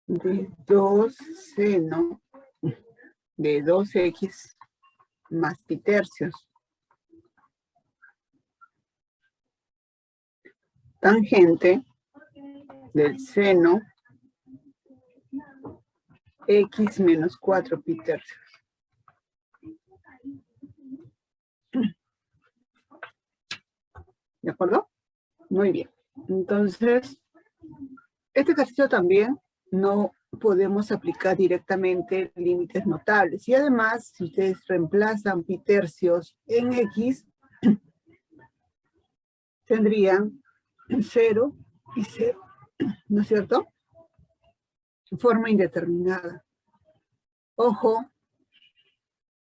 de 2 seno de 2x más pi tercios. Tangente del seno x menos 4 pi tercios. ¿De acuerdo? Muy bien. Entonces, este ejercicio también no podemos aplicar directamente límites notables. Y además, si ustedes reemplazan pi tercios en x, tendrían 0 y 0, ¿no es cierto? En forma indeterminada. Ojo,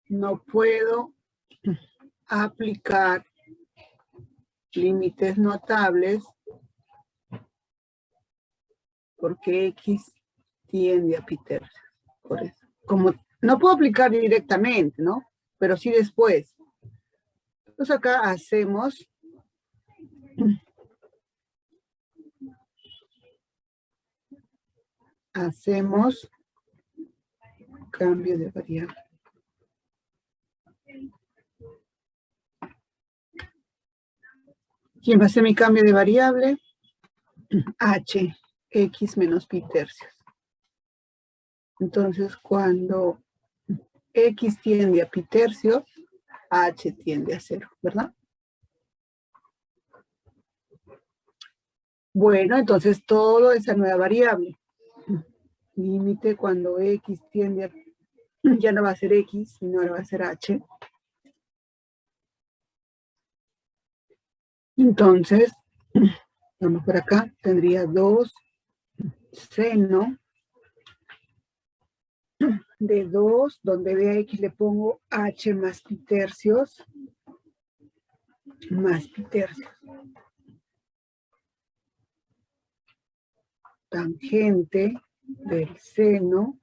no puedo aplicar límites notables porque x tiende a pi tercios. Por eso. Como no puedo aplicar directamente, ¿no? Pero sí después. Entonces acá hacemos cambio de variable. ¿Quién va a ser mi cambio de variable? H, x menos pi tercios. Entonces, cuando x tiende a pi tercios, h tiende a 0, ¿verdad? Bueno, entonces todo esa nueva variable. Límite cuando x tiende a... Ya no va a ser x, sino ahora va a ser h. Entonces, vamos por acá, tendría 2 seno de 2, donde ve a x le pongo h más pi tercios, tangente del seno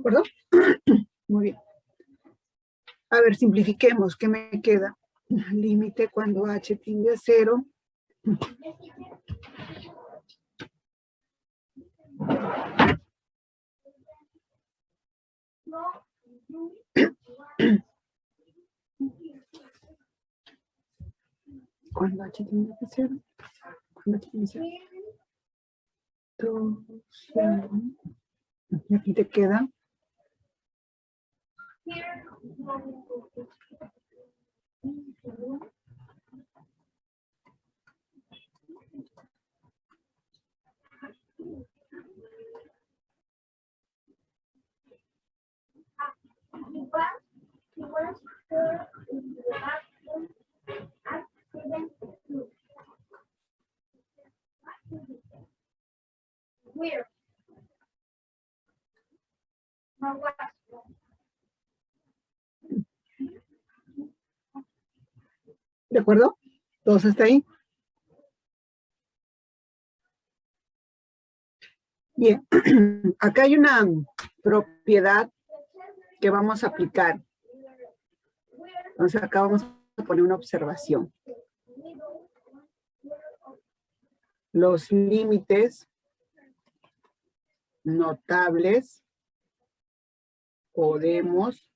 ¿verdad? Muy bien. A ver, simplifiquemos. ¿Qué me queda? Límite cuando h tiende a 0. Cuando h tiende a 0. Cuando h tiende a 0. 2, 0. Y aquí te queda. ¿De acuerdo? ¿Todos está ahí? Bien. Acá hay una propiedad que vamos a aplicar. Entonces acá vamos a poner una observación. Los límites notables podemos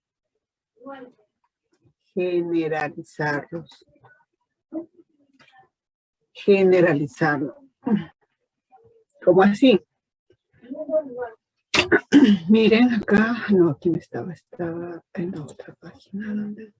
generalizarlos. ¿Cómo así? Miren acá, no, aquí me estaba en la otra página. ¿Dónde?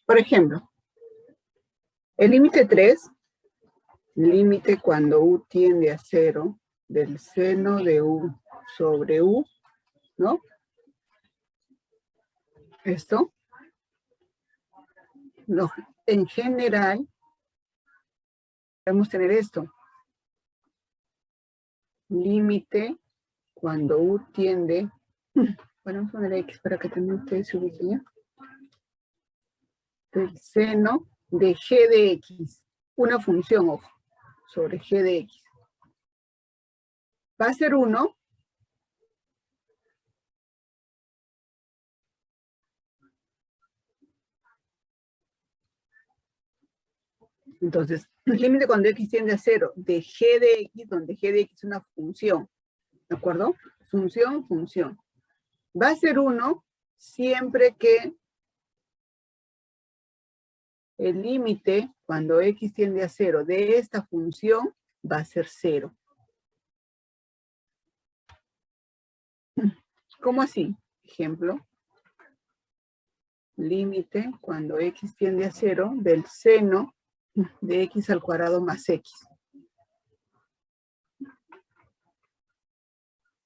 Por ejemplo, el límite 3, límite cuando u tiende a 0 del seno de u sobre u, ¿no? esto, en general, debemos tener esto. Límite cuando U tiende, bueno, vamos a poner X para que también ustedes se ubiquen ya. El seno de G de X, una función, ojo, sobre G de X. Va a ser 1. Entonces, el límite cuando X tiende a 0 de G de X, donde G de X es una función, ¿de acuerdo? Función, función. Va a ser 1 siempre que el límite cuando X tiende a 0 de esta función va a ser 0. ¿Cómo así? Ejemplo. Límite cuando X tiende a 0 del seno de X al cuadrado más X.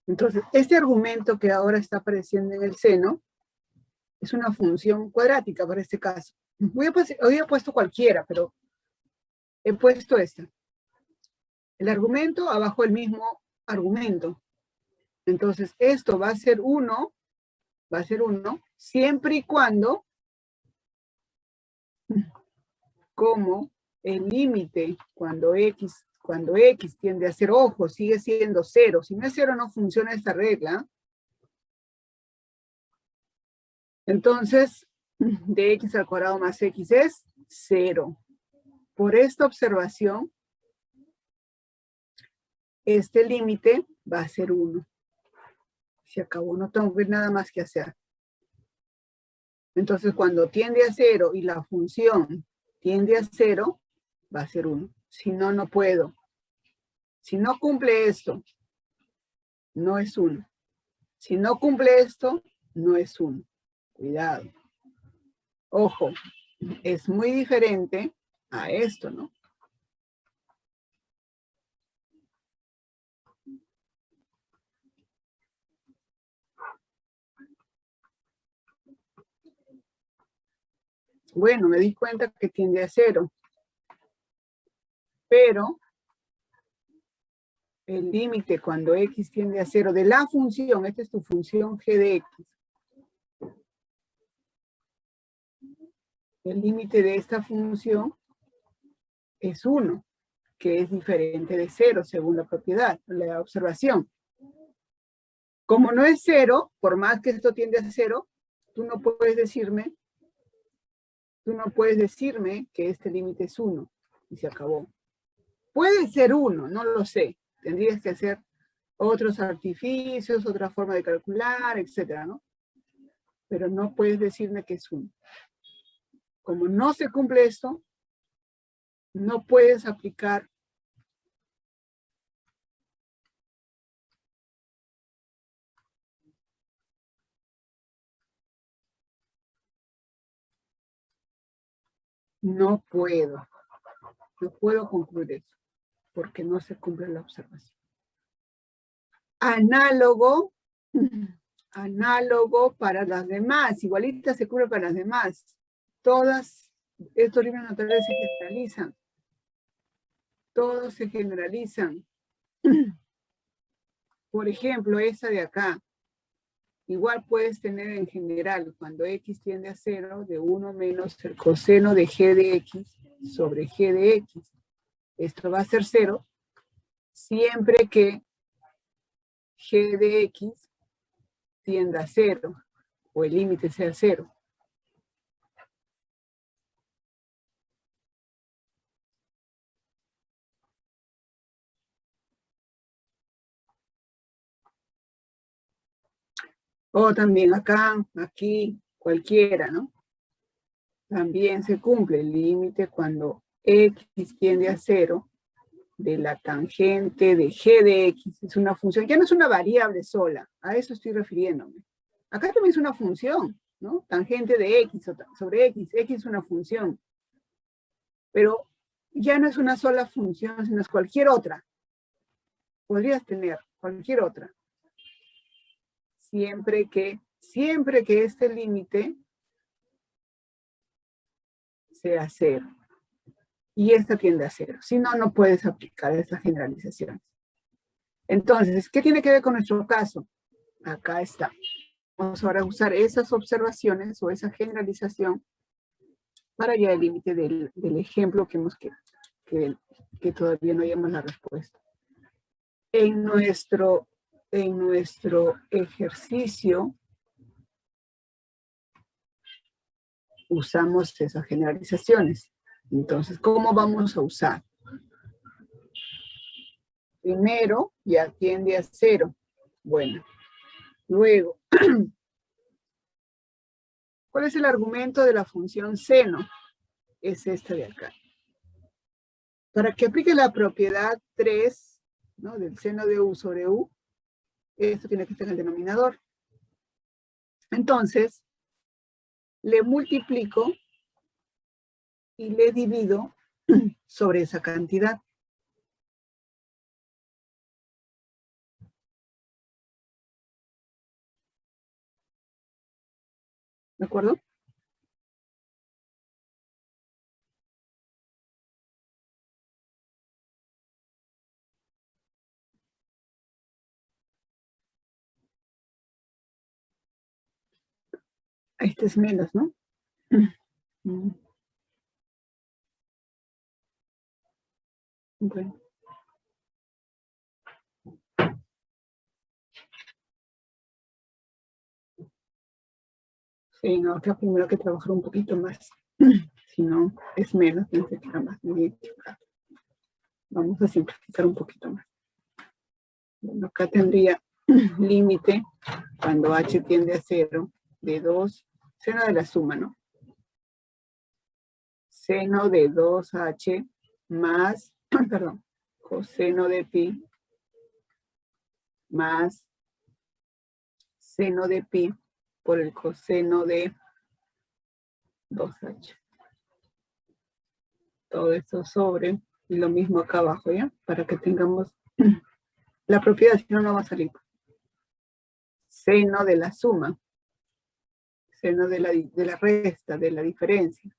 Entonces, este argumento que ahora está apareciendo en el seno es una función cuadrática para este caso. Hoy he puesto cualquiera, pero he puesto esta. El argumento, abajo el mismo argumento. Entonces, esto va a ser 1, siempre y cuando, como el límite cuando X tiende a ser, ojo, sigue siendo 0. Si no es 0, no funciona esta regla. Entonces, de X al cuadrado más X es 0. Por esta observación, este límite va a ser 1. Se acabó, no tengo nada más que hacer. Entonces, cuando tiende a 0 y la función tiende a 0, va a ser 1. Si no, no puedo. Si no cumple esto, no es 1. Si no cumple esto, no es 1. Cuidado. Ojo, es muy diferente a esto, ¿no? Bueno, me di cuenta que tiende a 0. Pero el límite cuando X tiende a 0 de la función, esta es tu función G de X. El límite de esta función es 1, que es diferente de 0 según la propiedad, la observación. Como no es 0, por más que esto tiende a 0, tú no puedes decirme que este límite es 1 y se acabó. Puede ser 1, no lo sé. Tendrías que hacer otros artificios, otra forma de calcular, etcétera, ¿no? Pero no puedes decirme que es 1. Como no se cumple esto, no puedes aplicar no puedo concluir eso, porque no se cumple la observación. Análogo para las demás, igualita se cubre para las demás. Todas estos límites naturales se generalizan. Todos se generalizan. Por ejemplo, esta de acá. Igual puedes tener en general, cuando X tiende a 0, de 1 menos el coseno de G de X sobre G de X. Esto va a ser 0, siempre que G de X tienda a 0, o el límite sea 0. O también acá, aquí, cualquiera, ¿no? También se cumple el límite cuando X tiende a 0 de la tangente de G de X. Es una función, ya no es una variable sola, a eso estoy refiriéndome. Acá también es una función, ¿no? Tangente de X sobre X, X es una función. Pero ya no es una sola función, sino es cualquier otra. Podrías tener cualquier otra. Siempre que este límite sea 0. Y esta tiende a 0. Si no, no puedes aplicar esta generalización. Entonces, ¿qué tiene que ver con nuestro caso? Acá está. Vamos ahora a usar esas observaciones o esa generalización para hallar el límite del ejemplo que todavía no hayamos la respuesta. En nuestro ejercicio usamos esas generalizaciones. Entonces, ¿cómo vamos a usar? Primero, ya tiende a 0. Bueno, luego, ¿cuál es el argumento de la función seno? Es esta de acá. Para que aplique la propiedad 3, ¿no?, del seno de u sobre u, esto tiene que estar en el denominador. Entonces, le multiplico y le divido sobre esa cantidad. ¿De acuerdo? Este es menos, ¿no? Bueno. Sí, no, acá primero hay que trabajar un poquito más. Si no, es menos, pensé que era más. Vamos a simplificar un poquito más. Bueno, acá tendría límite cuando h tiende a 0 de 2, seno de la suma, ¿no? Seno de 2h más, perdón, coseno de pi más seno de pi por el coseno de 2h. Todo esto sobre, y lo mismo acá abajo, ¿ya? Para que tengamos la propiedad, si no, no va a salir. Seno de la suma. Seno de la resta, de la diferencia.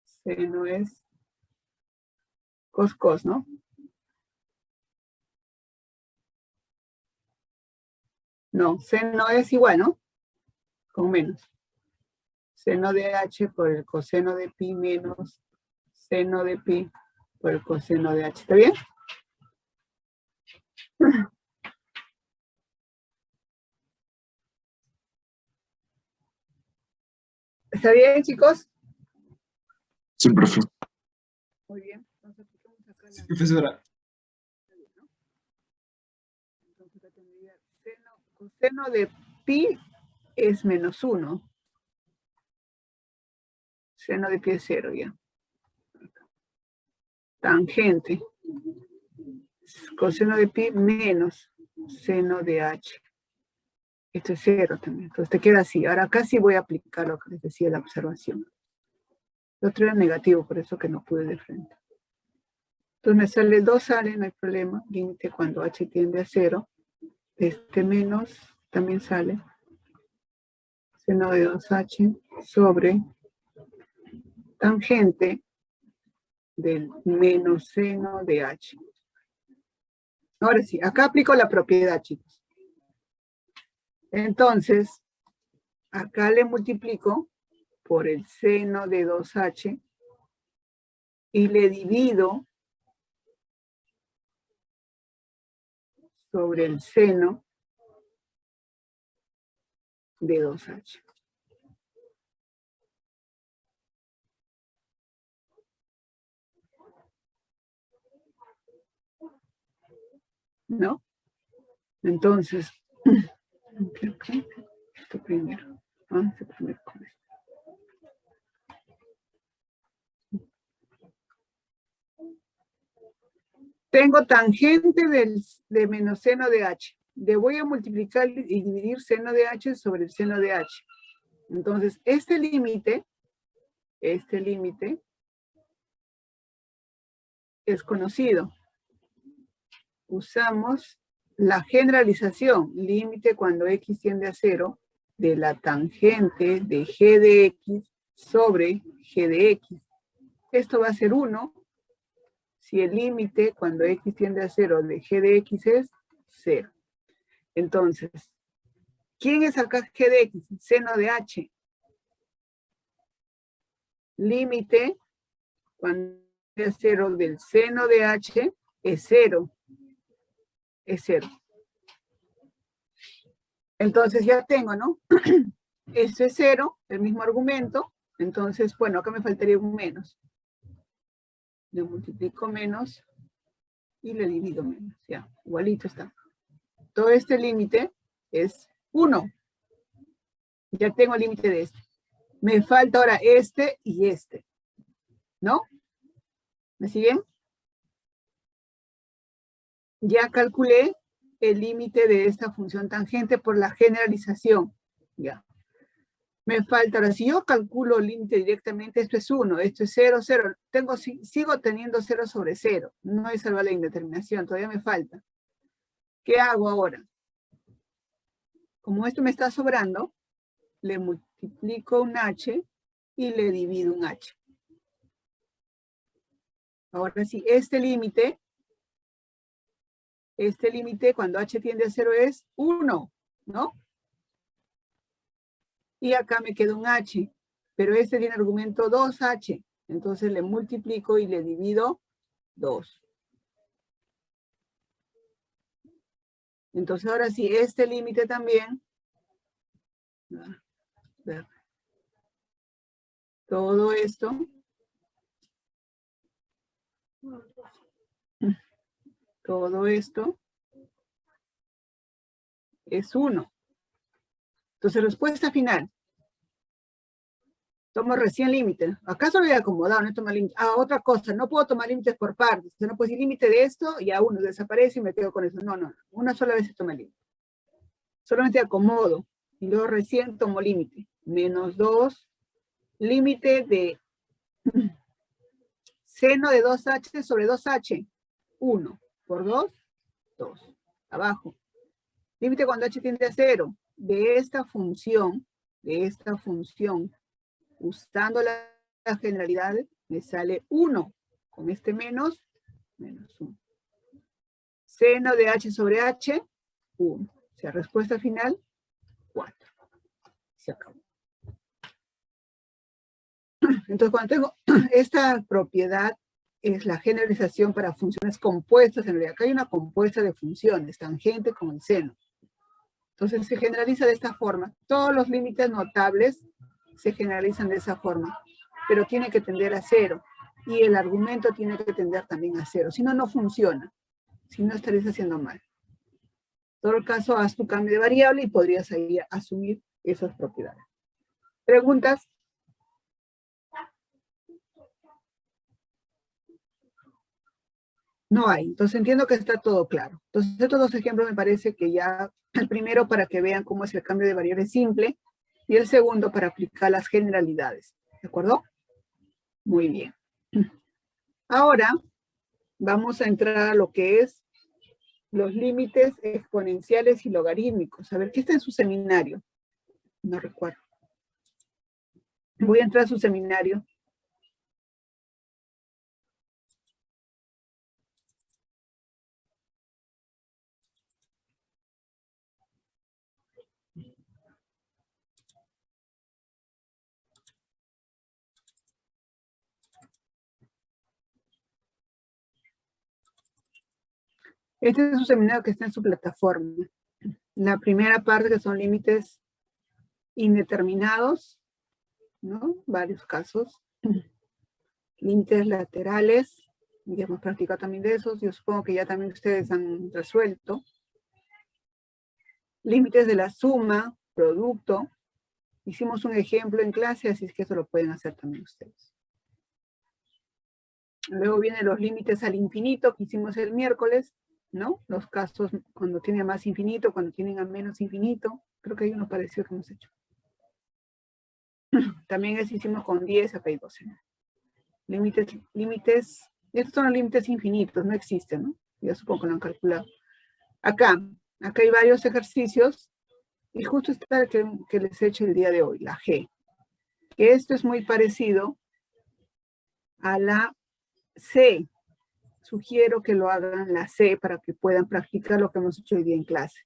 Seno es cos, ¿no? No, seno es igual, ¿no? Con menos. Seno de h por el coseno de pi menos seno de pi por el coseno de h. ¿Está bien? ¿Está bien, chicos? Sí, profe. Muy bien. Entonces, acá Sí, profesora. Entonces, acá tendría coseno de pi es menos 1. Seno de pi es 0 ya. Tangente. Coseno de pi menos seno de h. Esto es 0 también. Entonces te queda así. Ahora acá sí voy a aplicar lo que les decía la observación. El otro era negativo, por eso que no pude de frente. Entonces me sale 2 sale, no hay problema. Límite cuando h tiende a 0. Este menos también sale. Seno de 2h sobre tangente del menos seno de h. Ahora sí, acá aplico la propiedad, chicos. Entonces, acá le multiplico por el seno de 2h y le divido sobre el seno de 2h. ¿No? Entonces, esto primero. Esto primero con esto. Tengo tangente de menos seno de h. Le voy a multiplicar y dividir seno de h sobre el seno de h. Entonces, este límite es conocido. Usamos la generalización, límite cuando x tiende a 0, de la tangente de g de x sobre g de x. Esto va a ser 1 si el límite cuando x tiende a 0 de g de x es 0. Entonces, ¿quién es acá g de x? Seno de h. Límite cuando tiende a 0 del seno de h es 0. Es 0. Entonces ya tengo, ¿no? Esto es 0, el mismo argumento. Entonces, bueno, acá me faltaría un menos. Le multiplico menos y le divido menos. Ya, igualito está. Todo este límite es 1. Ya tengo el límite de este. Me falta ahora este y este. ¿No? ¿Me siguen? Ya calculé el límite de esta función tangente por la generalización. Ya. Me falta, ahora si yo calculo el límite directamente, esto es 1, esto es 0, 0. Sigo teniendo 0 sobre 0. No he salvado la indeterminación, todavía me falta. ¿Qué hago ahora? Como esto me está sobrando, le multiplico un h y le divido un h. Ahora sí, este límite cuando h tiende a 0 es 1, ¿no? Y acá me queda un h, pero este tiene argumento 2h. Entonces le multiplico y le divido 2. Entonces ahora sí, este límite también, todo esto, es 1. Entonces respuesta final. Tomo recién límite. Acá solo he acomodado, no he tomado límite. Ah, otra cosa, no puedo tomar límites por partes. No puedo decir límite de esto y a uno desaparece y me quedo con eso. No, no. Una sola vez se toma límite. Solamente acomodo y luego recién tomo límite. Menos 2, límite de seno de 2h sobre 2h. 1 por 2, 2. Abajo. Límite cuando h tiende a 0. De esta función, usando las generalidades, me sale 1. Con este menos 1. Seno de h sobre h, 1. O sea, respuesta final, 4. Se acabó. Entonces, cuando tengo esta propiedad, es la generalización para funciones compuestas. En realidad, acá hay una compuesta de funciones, tangente con el seno. Entonces, se generaliza de esta forma. Todos los límites notables se generalizan de esa forma, pero tiene que tender a 0. Y el argumento tiene que tender también a 0. Si no, no funciona. Si no, estarías haciendo mal. En todo caso, haz tu cambio de variable y podrías ahí asumir esas propiedades. ¿Preguntas? No hay. Entonces entiendo que está todo claro. Entonces estos dos ejemplos me parece que ya, el primero para que vean cómo es el cambio de variable simple y el segundo para aplicar las generalidades. ¿De acuerdo? Muy bien. Ahora vamos a entrar a lo que es los límites exponenciales y logarítmicos. A ver, ¿qué está en su seminario? No recuerdo. Voy a entrar a su seminario. Este es su seminario que está en su plataforma. La primera parte que son límites indeterminados, ¿no? Varios casos. Límites laterales, ya hemos practicado también de esos, yo supongo que ya también ustedes han resuelto. Límites de la suma, producto. Hicimos un ejemplo en clase, así es que eso lo pueden hacer también ustedes. Luego vienen los límites al infinito que hicimos el miércoles, ¿no? Los casos cuando tienen más infinito, cuando tienen a menos infinito. Creo que hay uno parecido que hemos hecho. También eso hicimos con 10, acá hay 12. Límites, estos son los límites infinitos, no existen, ¿no? Ya supongo que lo han calculado. Acá hay varios ejercicios, y justo está el que les he hecho el día de hoy, la G. que esto es muy parecido a la C. Sugiero que lo hagan la C para que puedan practicar lo que hemos hecho hoy día en clase.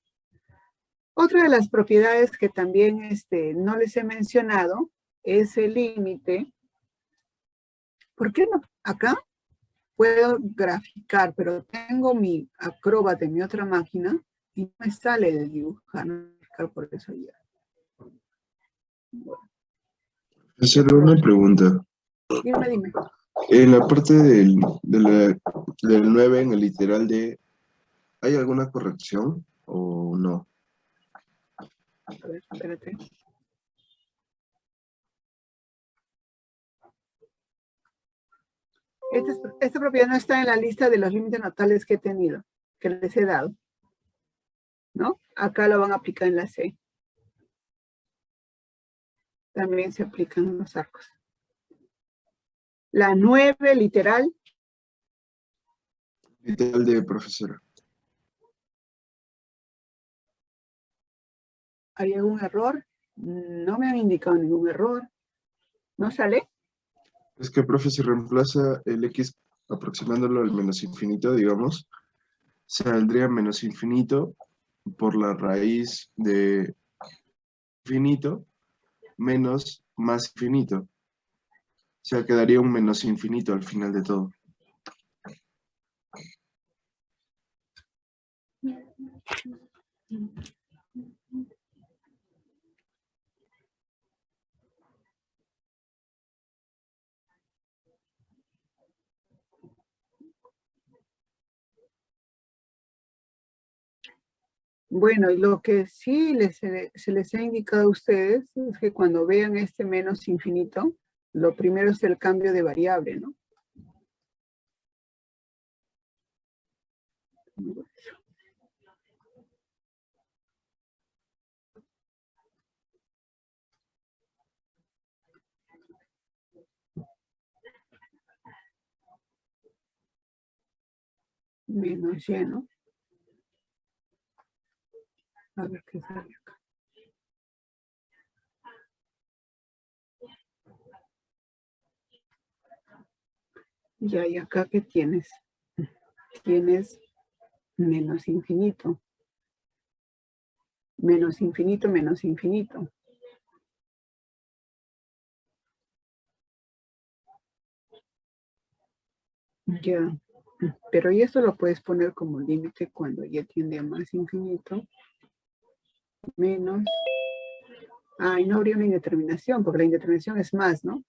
Otra de las propiedades que también no les he mencionado es el límite. ¿Por qué no? Acá puedo graficar, pero tengo mi Acrobat en mi otra máquina y no me sale de dibujar, por eso ya. Bueno. Hacer una pregunta. Dime. En la parte del 9, en el literal de, ¿hay alguna corrección o no? A ver, espérate. Esta propiedad no está en la lista de los límites notables que he tenido, que les he dado. ¿No? Acá lo van a aplicar en la C. También se aplican los arcos. La 9, literal. Literal de profesora. ¿Hay algún error? No me han indicado ningún error. ¿No sale? Es que, profe, si reemplaza el X aproximándolo al menos infinito, digamos, saldría menos infinito por la raíz de infinito menos más infinito. O sea, quedaría un menos infinito al final de todo. Bueno, y lo que sí se les ha indicado a ustedes es que cuando vean este menos infinito, lo primero es el cambio de variable, ¿no? Menos y, ¿no? A ver qué sale acá. Ya, y acá, ¿qué tienes? Tienes menos infinito. Menos infinito, menos infinito. Ya, pero y eso lo puedes poner como límite cuando ya tiende a más infinito. Menos. Ah, y no habría una indeterminación, porque la indeterminación es más, ¿no?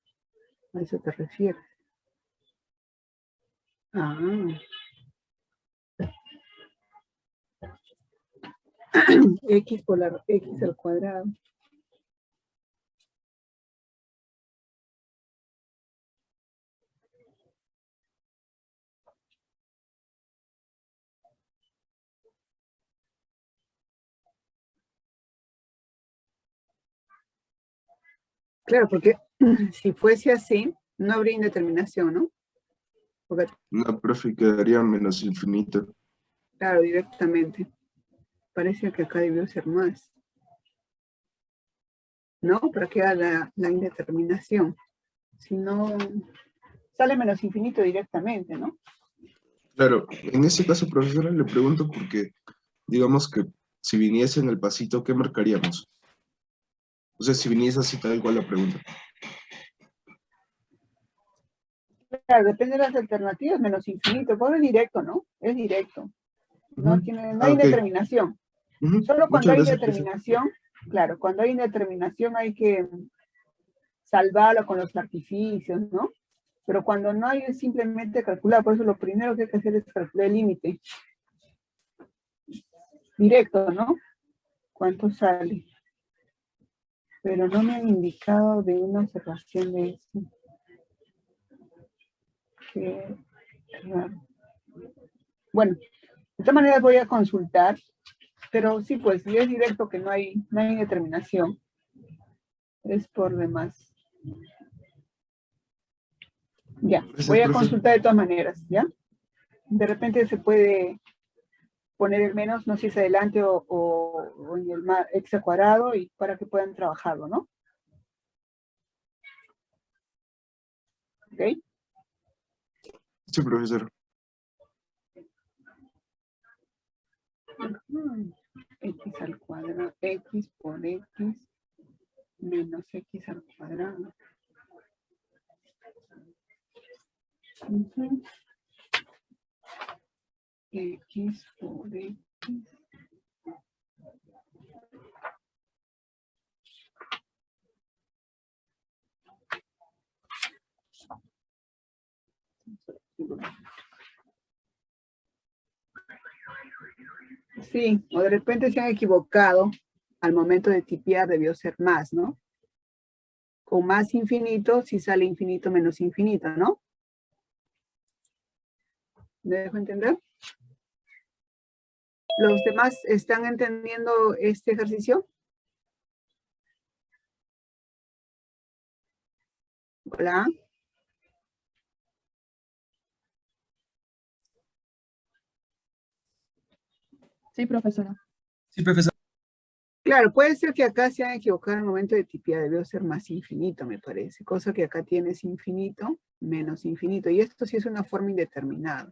A eso te refieres. Ah. X por la X al cuadrado. Claro, porque si fuese así, no habría indeterminación, ¿no? Porque, No, profe, quedaría menos infinito. claro, directamente. Parece que acá debió ser más. ¿No? Para que haga la indeterminación. Si no, sale menos infinito directamente, ¿no? Claro, en ese caso, profesora, le pregunto porque, digamos que si viniese en el pasito, ¿qué marcaríamos? O sea, si viniese así tal cual la pregunta. Claro, depende de las alternativas, menos infinito. Pues es directo, ¿no? Es directo. No hay Ok. indeterminación. Solo cuando Muchas hay gracias, profe. indeterminación, claro, cuando hay indeterminación hay que salvarlo con los artificios, ¿no? Pero cuando no hay es simplemente calcular. Por eso lo primero que hay que hacer es calcular el límite. Directo, ¿no? ¿Cuánto sale? Pero no me han indicado de una observación de esto. Qué raro. Bueno, de esta manera voy a consultar, pero sí, pues, si es directo que no hay determinación, es por demás. Ya, Gracias, voy a profe. consultar de todas maneras, ¿ya? De repente se puede poner el menos, no sé si es adelante o en el x al cuadrado, y para que puedan trabajarlo, ¿no? ¿Ok? Sí, profesor. X al cuadrado, X por X menos X al cuadrado. X por X. Sí, o de repente se han equivocado al momento de tipear, debió ser más, ¿no? Con más infinito, si sale infinito menos infinito, ¿no? ¿Me dejo entender? ¿Los demás están entendiendo este ejercicio? Hola. Sí, profesora. Sí, profesor. Claro, puede ser que acá se han equivocado al momento de tipear, debió ser más infinito, me parece. Cosa que acá tienes infinito menos infinito. Y esto sí es una forma indeterminada.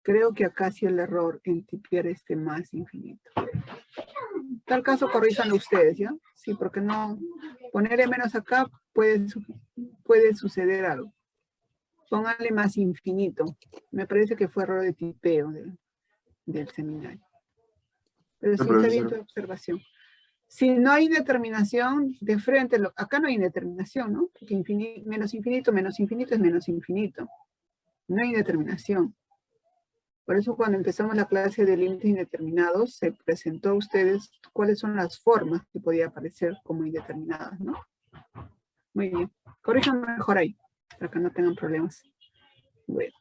Creo que acá sí el error en tipear este más infinito. En tal caso, corríjanlo ustedes, ¿ya? Sí, porque no... Ponerle menos acá puede suceder algo. Pónganle más infinito. Me parece que fue error de tipeo del seminario. Pero Sí, sí está bien tu profesor. observación. Si no hay determinación de frente, acá no hay determinación, ¿no? Porque menos infinito es menos infinito. No hay determinación. Por eso cuando empezamos la clase de límites indeterminados, se presentó a ustedes cuáles son las formas que podía aparecer como indeterminadas, ¿no? Muy bien. Corrijan mejor ahí, para que no tengan problemas. Bueno.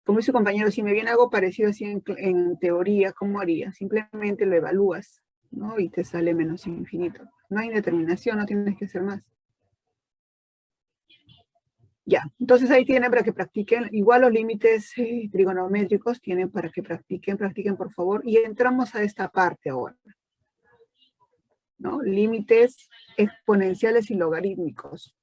Como dice su compañero, si me viene algo parecido así en teoría, ¿cómo haría? Simplemente lo evalúas, ¿no? Y te sale menos infinito. No hay determinación, no tienes que hacer más. Ya, entonces ahí tienen para que practiquen. Igual los límites trigonométricos tienen para que practiquen por favor. Y entramos a esta parte ahora, ¿no? Límites exponenciales y logarítmicos.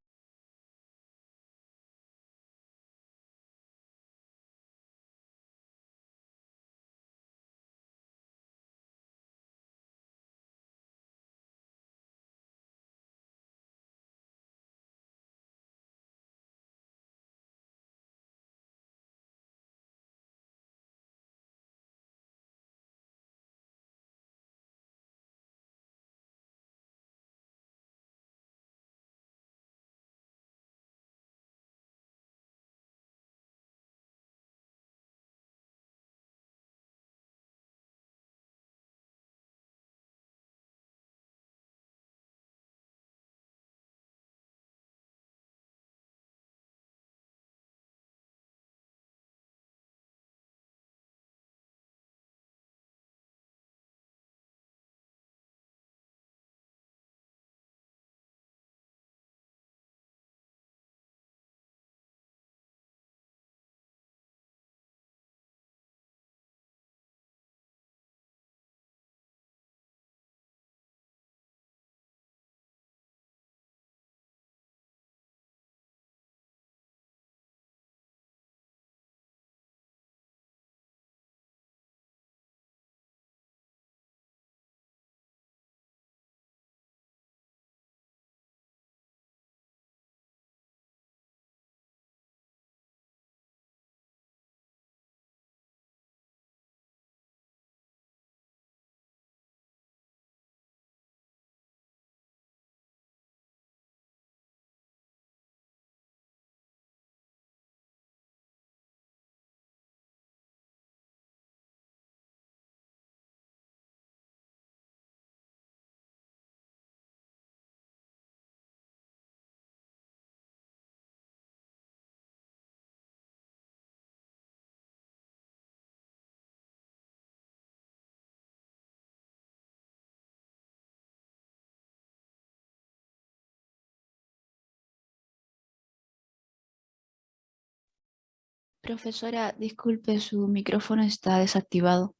Profesora, disculpe, su micrófono está desactivado.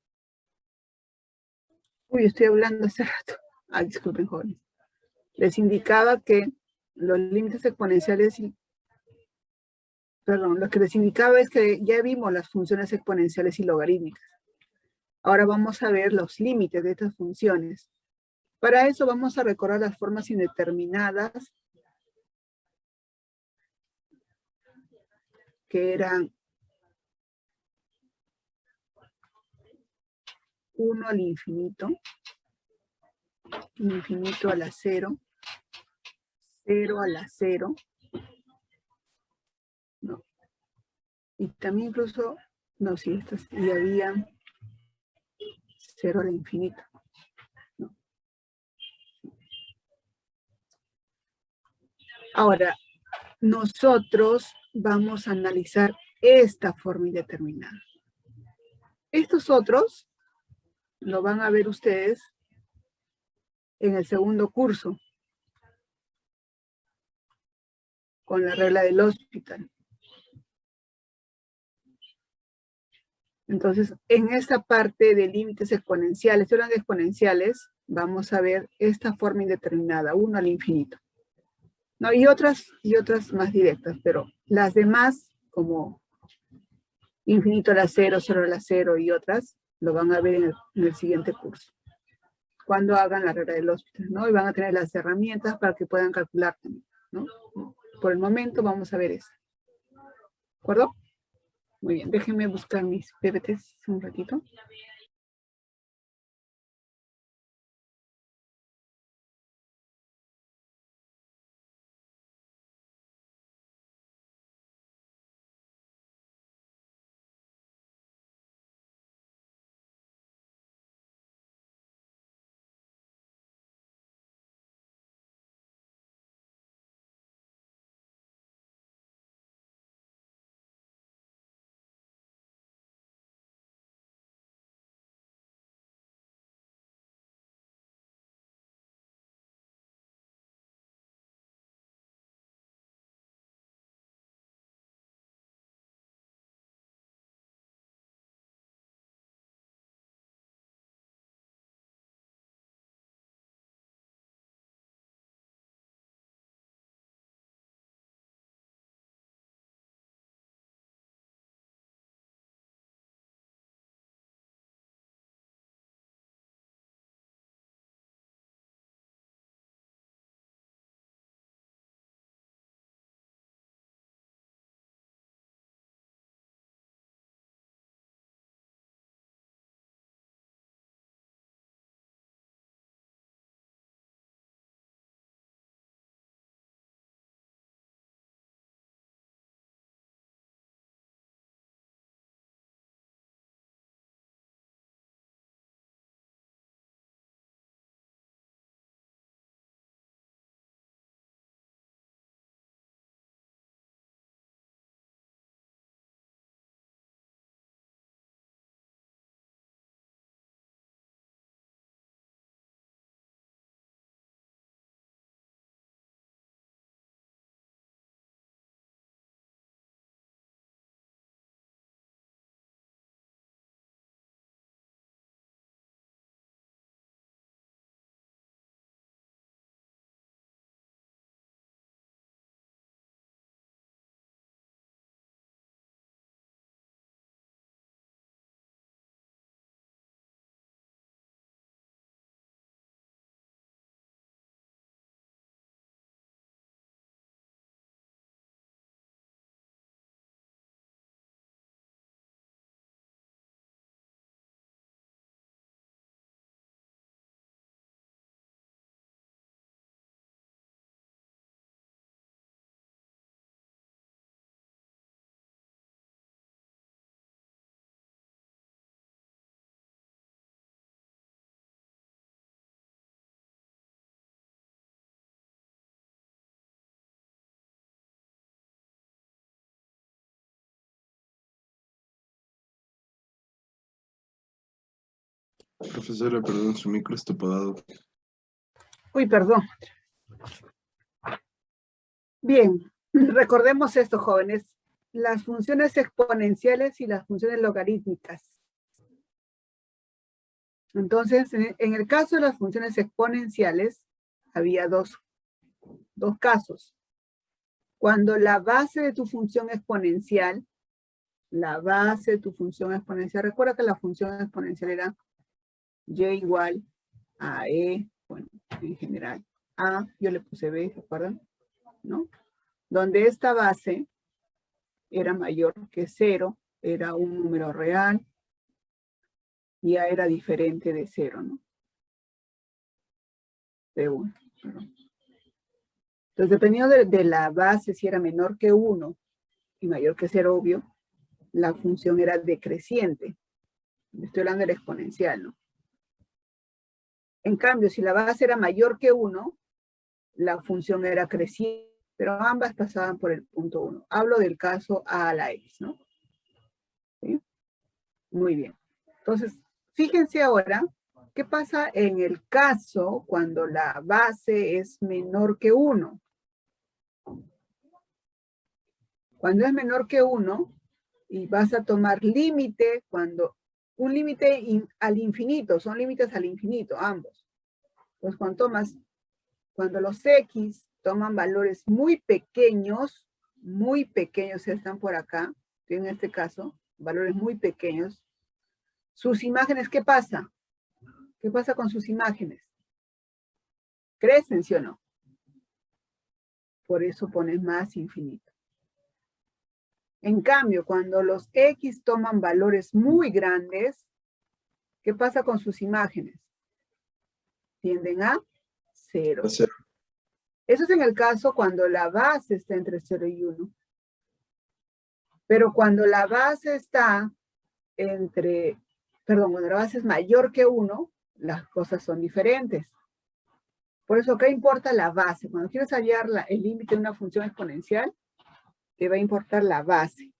Uy, estoy hablando hace rato. Ah, disculpen, jóvenes. Les indicaba que Los límites exponenciales, perdón, lo que les indicaba es que ya vimos las funciones exponenciales y logarítmicas. Ahora vamos a ver los límites de estas funciones. Para eso vamos a recordar las formas indeterminadas, que eran 1 al infinito, infinito a la 0, 0 a la 0, no. Y también incluso, no, sí, estas, y había 0 al infinito. No. Ahora, nosotros vamos a analizar esta forma indeterminada. Estos otros lo van a ver ustedes en el segundo curso, con la regla del hospital. Entonces, en esta parte de límites exponenciales, estoy hablando de exponenciales, vamos a ver esta forma indeterminada, 1 al infinito. ¿No? Y otras más directas, pero las demás, como infinito a la 0, 0 a la 0 y otras, lo van a ver en el siguiente curso, cuando hagan la regla del hospital, ¿no? Y van a tener las herramientas para que puedan calcular también, ¿no? Por el momento vamos a ver eso. ¿De acuerdo? Muy bien, déjenme buscar mis PPTs un ratito. Profesora, perdón, su micro está apagado. Uy, perdón. Bien, recordemos esto, jóvenes. Las funciones exponenciales y las funciones logarítmicas. Entonces, en el caso de las funciones exponenciales, había dos Dos casos. Cuando la base de tu función exponencial, recuerda que la función exponencial era y igual a e, bueno, en general, a, yo le puse b, ¿recuerdan? ¿No? Donde esta base era mayor que 0, era un número real, y a era diferente de 0, ¿no? De 1, perdón. Entonces, dependiendo de la base, si era menor que 1 y mayor que 0, obvio, la función era decreciente. Estoy hablando del exponencial, ¿no? En cambio, si la base era mayor que 1, la función era creciente, pero ambas pasaban por el punto 1. Hablo del caso a la x, ¿no? ¿Sí? Muy bien. Entonces, fíjense ahora, ¿qué pasa en el caso cuando la base es menor que 1? Cuando es menor que 1, y vas a tomar límite, un límite al infinito, son límites al infinito, ambos. Entonces, cuando los x toman valores muy pequeños, están por acá, en este caso, valores muy pequeños, sus imágenes, ¿qué pasa? ¿Qué pasa con sus imágenes? ¿Crecen, sí o no? Por eso pones más infinito. En cambio, cuando los x toman valores muy grandes, ¿qué pasa con sus imágenes? Tienden a 0. A 0. Eso es en el caso cuando la base está entre 0 y 1. Pero cuando la base está cuando la base es mayor que 1, las cosas son diferentes. Por eso, ¿qué importa la base? Cuando quieres hallar el límite de una función exponencial, te va a importar la base.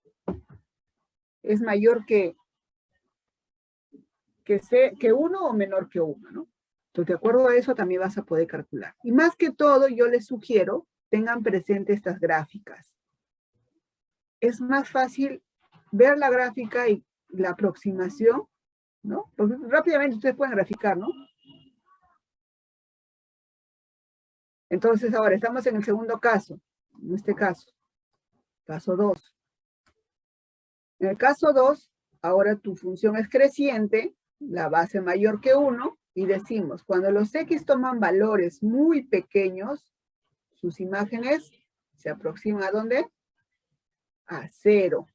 Es mayor que 1 o menor que 1, ¿no? Entonces, de acuerdo a eso, también vas a poder calcular. Y más que todo, yo les sugiero, tengan presente estas gráficas. Es más fácil ver la gráfica y la aproximación, ¿no? Porque rápidamente ustedes pueden graficar, ¿no? Entonces, ahora estamos en el segundo caso. En este caso, caso 2. En el caso 2, ahora tu función es creciente, la base mayor que 1, y decimos, cuando los x toman valores muy pequeños, sus imágenes se aproximan ¿a dónde? A 0.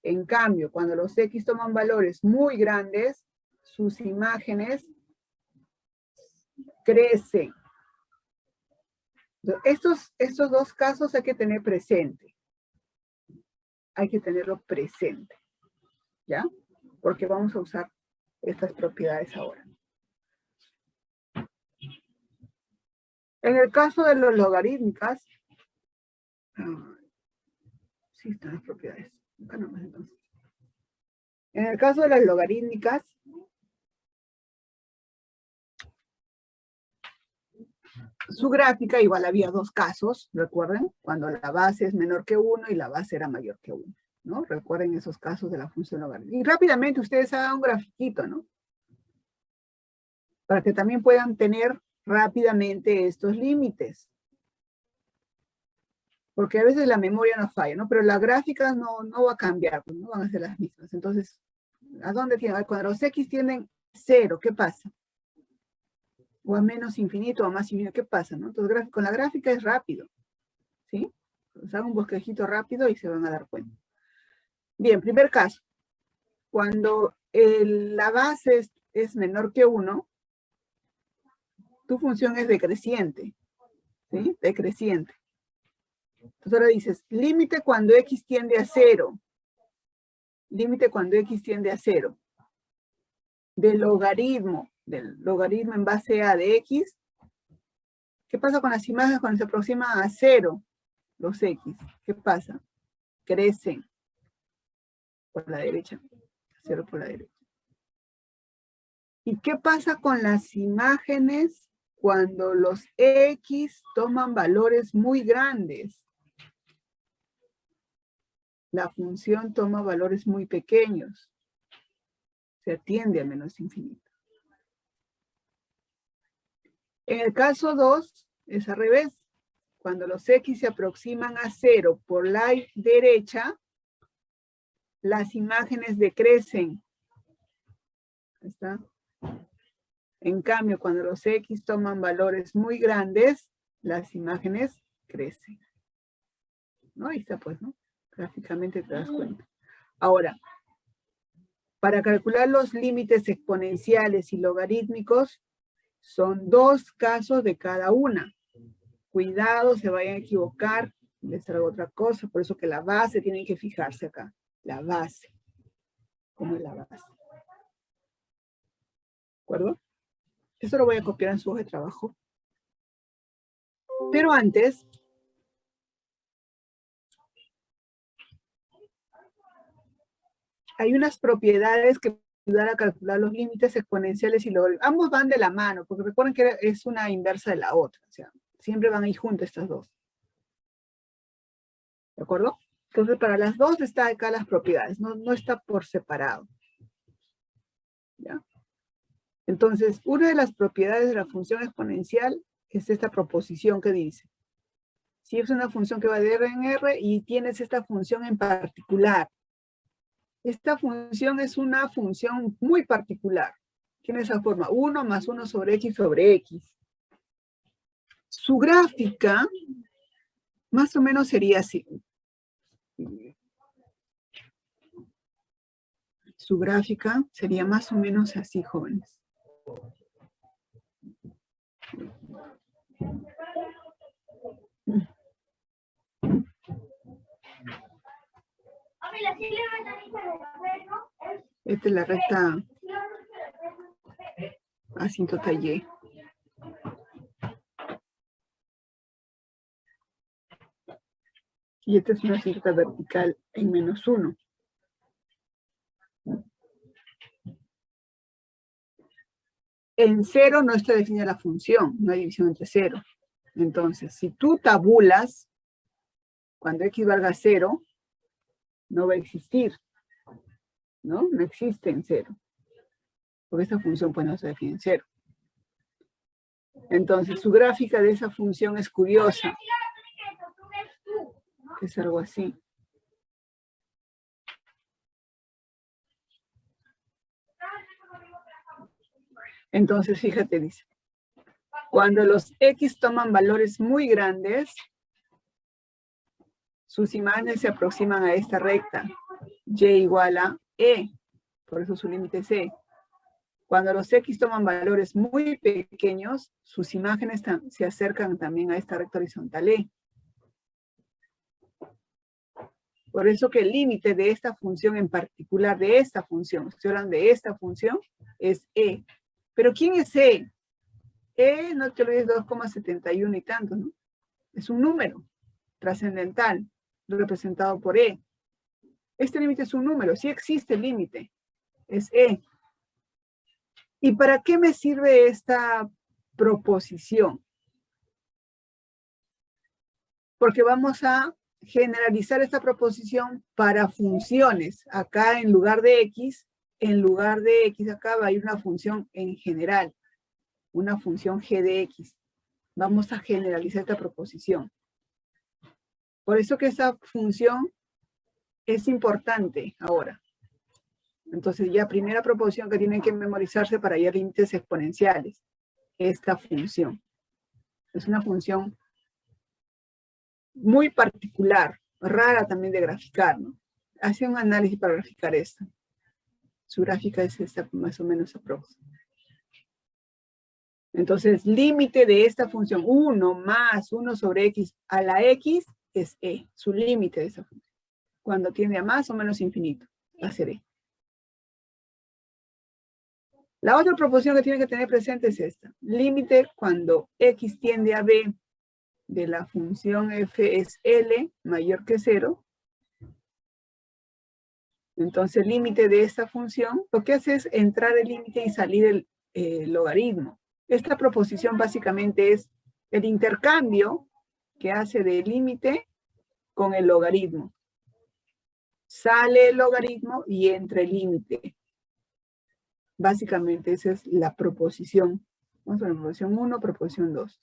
En cambio, cuando los x toman valores muy grandes, sus imágenes crecen. Estos dos casos hay que tener presente. Hay que tenerlo presente. ¿Ya? Porque vamos a usar estas propiedades ahora. En el caso de los logarítmicas, sí están las propiedades. Acá nomás entonces. En el caso de las logarítmicas, su gráfica igual había dos casos, recuerden, cuando la base es menor que 1 y la base era mayor que 1, ¿no? Recuerden esos casos de la función logarítmica. Y rápidamente ustedes hagan un grafiquito, ¿no? Para que también puedan tener rápidamente estos límites. Porque a veces la memoria nos falla, ¿no? Pero las gráficas no va a cambiar, no van a ser las mismas. Entonces, ¿a dónde tienden? Cuando los x tienden 0, ¿qué pasa? O a menos infinito o a más infinito, ¿qué pasa? ¿No? Entonces, con la gráfica es rápido, ¿sí? Entonces, hagan un bosquejito rápido y se van a dar cuenta. Bien, primer caso. Cuando la base es menor que 1, tu función es decreciente, ¿sí? Decreciente. Entonces ahora dices, límite cuando x tiende a 0. Límite cuando x tiende a 0. Del logaritmo en base a de x. ¿Qué pasa con las imágenes cuando se aproximan a 0? Los x. ¿Qué pasa? Crecen por la derecha. 0 por la derecha. ¿Y qué pasa con las imágenes cuando los x toman valores muy grandes? La función toma valores muy pequeños. Se tiende a menos infinito. En el caso 2, es al revés. cuando los X se aproximan a 0 por la derecha, las imágenes decrecen. Ahí está. En cambio, cuando los X toman valores muy grandes, las imágenes crecen. ¿No? Ahí está, pues, ¿no? Gráficamente te das cuenta. Ahora, para calcular los límites exponenciales y logarítmicos, son 2 casos de cada una. Cuidado, se vayan a equivocar, les traigo otra cosa, por eso que la base tienen que fijarse acá. La base. ¿Cómo es la base? ¿De acuerdo? Esto lo voy a copiar en su hoja de trabajo. Pero antes, hay unas propiedades que ayudan a calcular los límites exponenciales y logarítmicos. Ambos van de la mano, porque recuerden que es una inversa de la otra. O sea, siempre van a ir juntas estas dos. ¿De acuerdo? Entonces, para las dos está acá las propiedades, no está por separado. ¿Ya? Entonces, una de las propiedades de la función exponencial es esta proposición que dice. Si es una función que va de R en R y tienes esta función en particular. Esta función es una función muy particular. Tiene esa forma, 1 más 1 sobre X sobre X. Su gráfica más o menos sería así. Su gráfica sería más o menos así, jóvenes. Esta es la recta asíntota Y. Y esta es una asíntota vertical en -1. En 0 no está definida la función, no hay división entre 0. Entonces, si tú tabulas, cuando X valga 0, no va a existir. ¿No? No existe en 0. Porque esta función pues no se define en 0. Entonces, su gráfica de esa función es curiosa. Es algo así. Entonces, fíjate, dice. Cuando los X toman valores muy grandes, sus imágenes se aproximan a esta recta. Y igual a E. Por eso su límite es E. Cuando los X toman valores muy pequeños, sus imágenes se acercan también a esta recta horizontal E. Por eso que el límite de esta función en particular, de esta función, estoy hablando de esta función, es E. ¿Pero quién es E? E, no te olvides, 2,71 y tanto, ¿no? Es un número trascendental representado por E. Este límite es un número, sí existe el límite, es E. ¿Y para qué me sirve esta proposición? Porque vamos a generalizar esta proposición para funciones. Acá en lugar de X acá va a ir una función en general, una función G de X. Vamos a generalizar esta proposición. Por eso que esa función es importante ahora. Entonces ya primera proposición que tienen que memorizarse para hallar límites exponenciales. Esta función. Es una función muy particular, rara también de graficar, ¿no? Hace un análisis para graficar esto. Su gráfica es esta, más o menos aproximada. Entonces, límite de esta función, 1 más 1 sobre X a la X es E, su límite de esa función. Cuando tiende a más o menos infinito, va a ser E. La otra proposición que tienen que tener presente es esta. Límite cuando X tiende a B de la función f es L mayor que 0. Entonces, el límite de esta función, lo que hace es entrar el límite y salir el logaritmo. Esta proposición básicamente es el intercambio que hace del límite con el logaritmo. Sale el logaritmo y entra el límite. Básicamente esa es la proposición. Vamos a la proposición 1, proposición 2.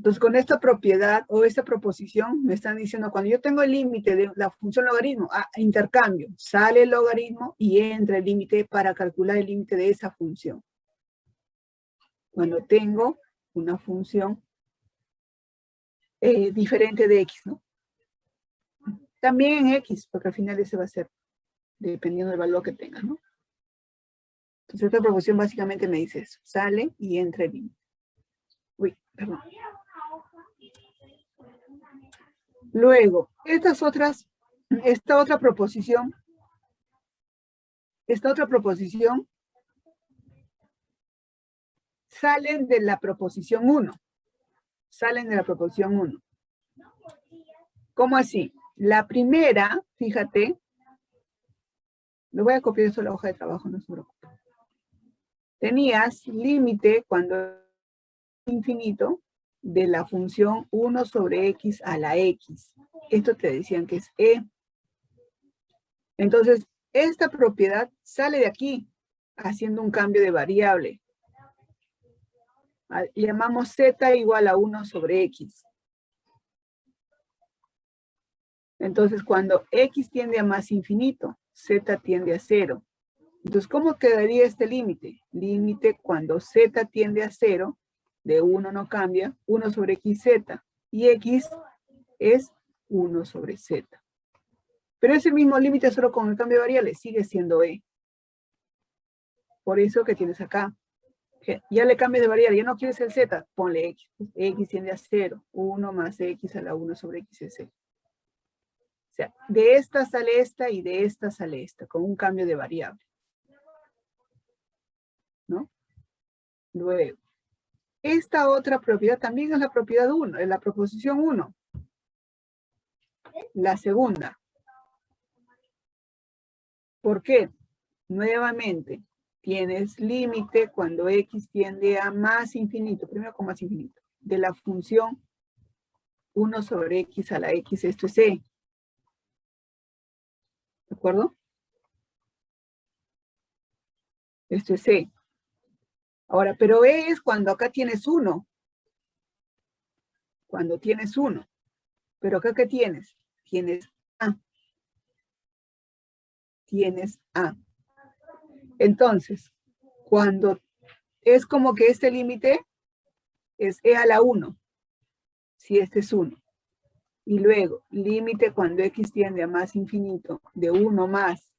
Entonces, con esta propiedad o esta proposición, me están diciendo, cuando yo tengo el límite de la función logaritmo, intercambio, sale el logaritmo y entra el límite para calcular el límite de esa función. Cuando tengo una función diferente de x, ¿no? También en x, porque al final ese va a ser dependiendo del valor que tenga, ¿no? Entonces, esta proposición básicamente me dice eso. Sale y entra el límite. Uy, perdón. Luego, esta otra proposición salen de la proposición 1. Salen de la proposición 1. ¿Cómo así? La primera, fíjate, le voy a copiar eso a la hoja de trabajo, no se preocupe. Tenías límite cuando es infinito de la función 1 sobre x a la x. Esto te decían que es e. Entonces, esta propiedad sale de aquí, haciendo un cambio de variable. Le llamamos z igual a 1 sobre x. Entonces, cuando x tiende a más infinito, z tiende a 0. Entonces, ¿cómo quedaría este límite? Límite cuando z tiende a 0, de 1 no cambia, 1 sobre xz. Y x es 1 sobre z. Pero ese mismo límite solo con el cambio de variable sigue siendo e. Por eso que tienes acá. Ya le cambias de variable, ya no quieres el z, ponle x. X tiende a 0, 1 más x a la 1 sobre x es 0. O sea, de esta sale esta y de esta sale esta, con un cambio de variable. ¿No? Luego, esta otra propiedad también es la propiedad 1, es la proposición 1. La segunda. ¿Por qué? Nuevamente, tienes límite cuando x tiende a más infinito, primero con más infinito, de la función 1 sobre x a la x, esto es e. ¿De acuerdo? Esto es e. Ahora, pero e es cuando acá tienes 1. Cuando tienes 1. Pero acá, ¿qué tienes? Tienes a. Tienes a. Entonces, cuando es como que este límite es e a la 1, si este es 1. Y luego, límite cuando x tiende a más infinito, de 1 más,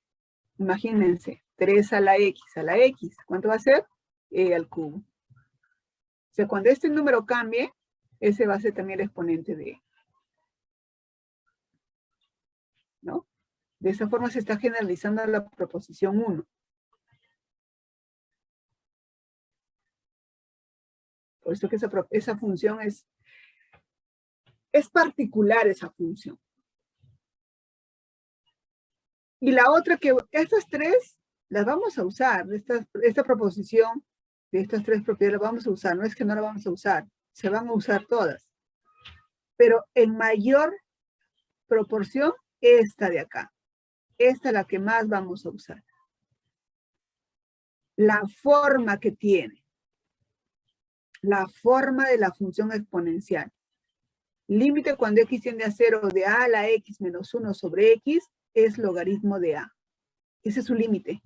imagínense, 3 a la x, ¿cuánto va a ser? E al cubo. O sea, cuando este número cambie, ese va a ser también el exponente de e. ¿No? De esa forma se está generalizando la proposición 1. Por eso que esa función es particular, esa función. Y la otra que, estas tres las vamos a usar, esta proposición de estas tres propiedades las vamos a usar, no es que no la vamos a usar, se van a usar todas. Pero en mayor proporción, esta de acá. Esta es la que más vamos a usar. La forma que tiene. La forma de la función exponencial. Límite cuando x tiende a 0 de a la x menos 1 sobre x es logaritmo de a. Ese es su límite.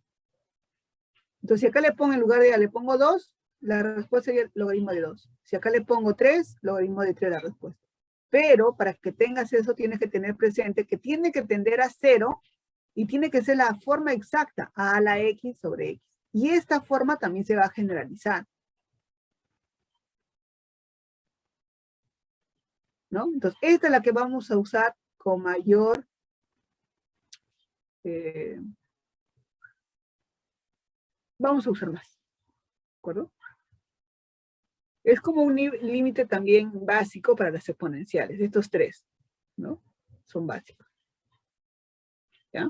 Entonces, si acá le pongo en lugar de a, le pongo 2, la respuesta sería logaritmo de 2. Si acá le pongo 3, logaritmo de 3 la respuesta. Pero para que tengas eso, tienes que tener presente que tiene que tender a 0 y tiene que ser la forma exacta, a la x sobre x. Y esta forma también se va a generalizar. ¿No? Entonces, esta es la que vamos a usar con mayor vamos a usar más. ¿De acuerdo? Es como un límite también básico para las exponenciales. Estos tres, ¿no? Son básicos. ¿Ya?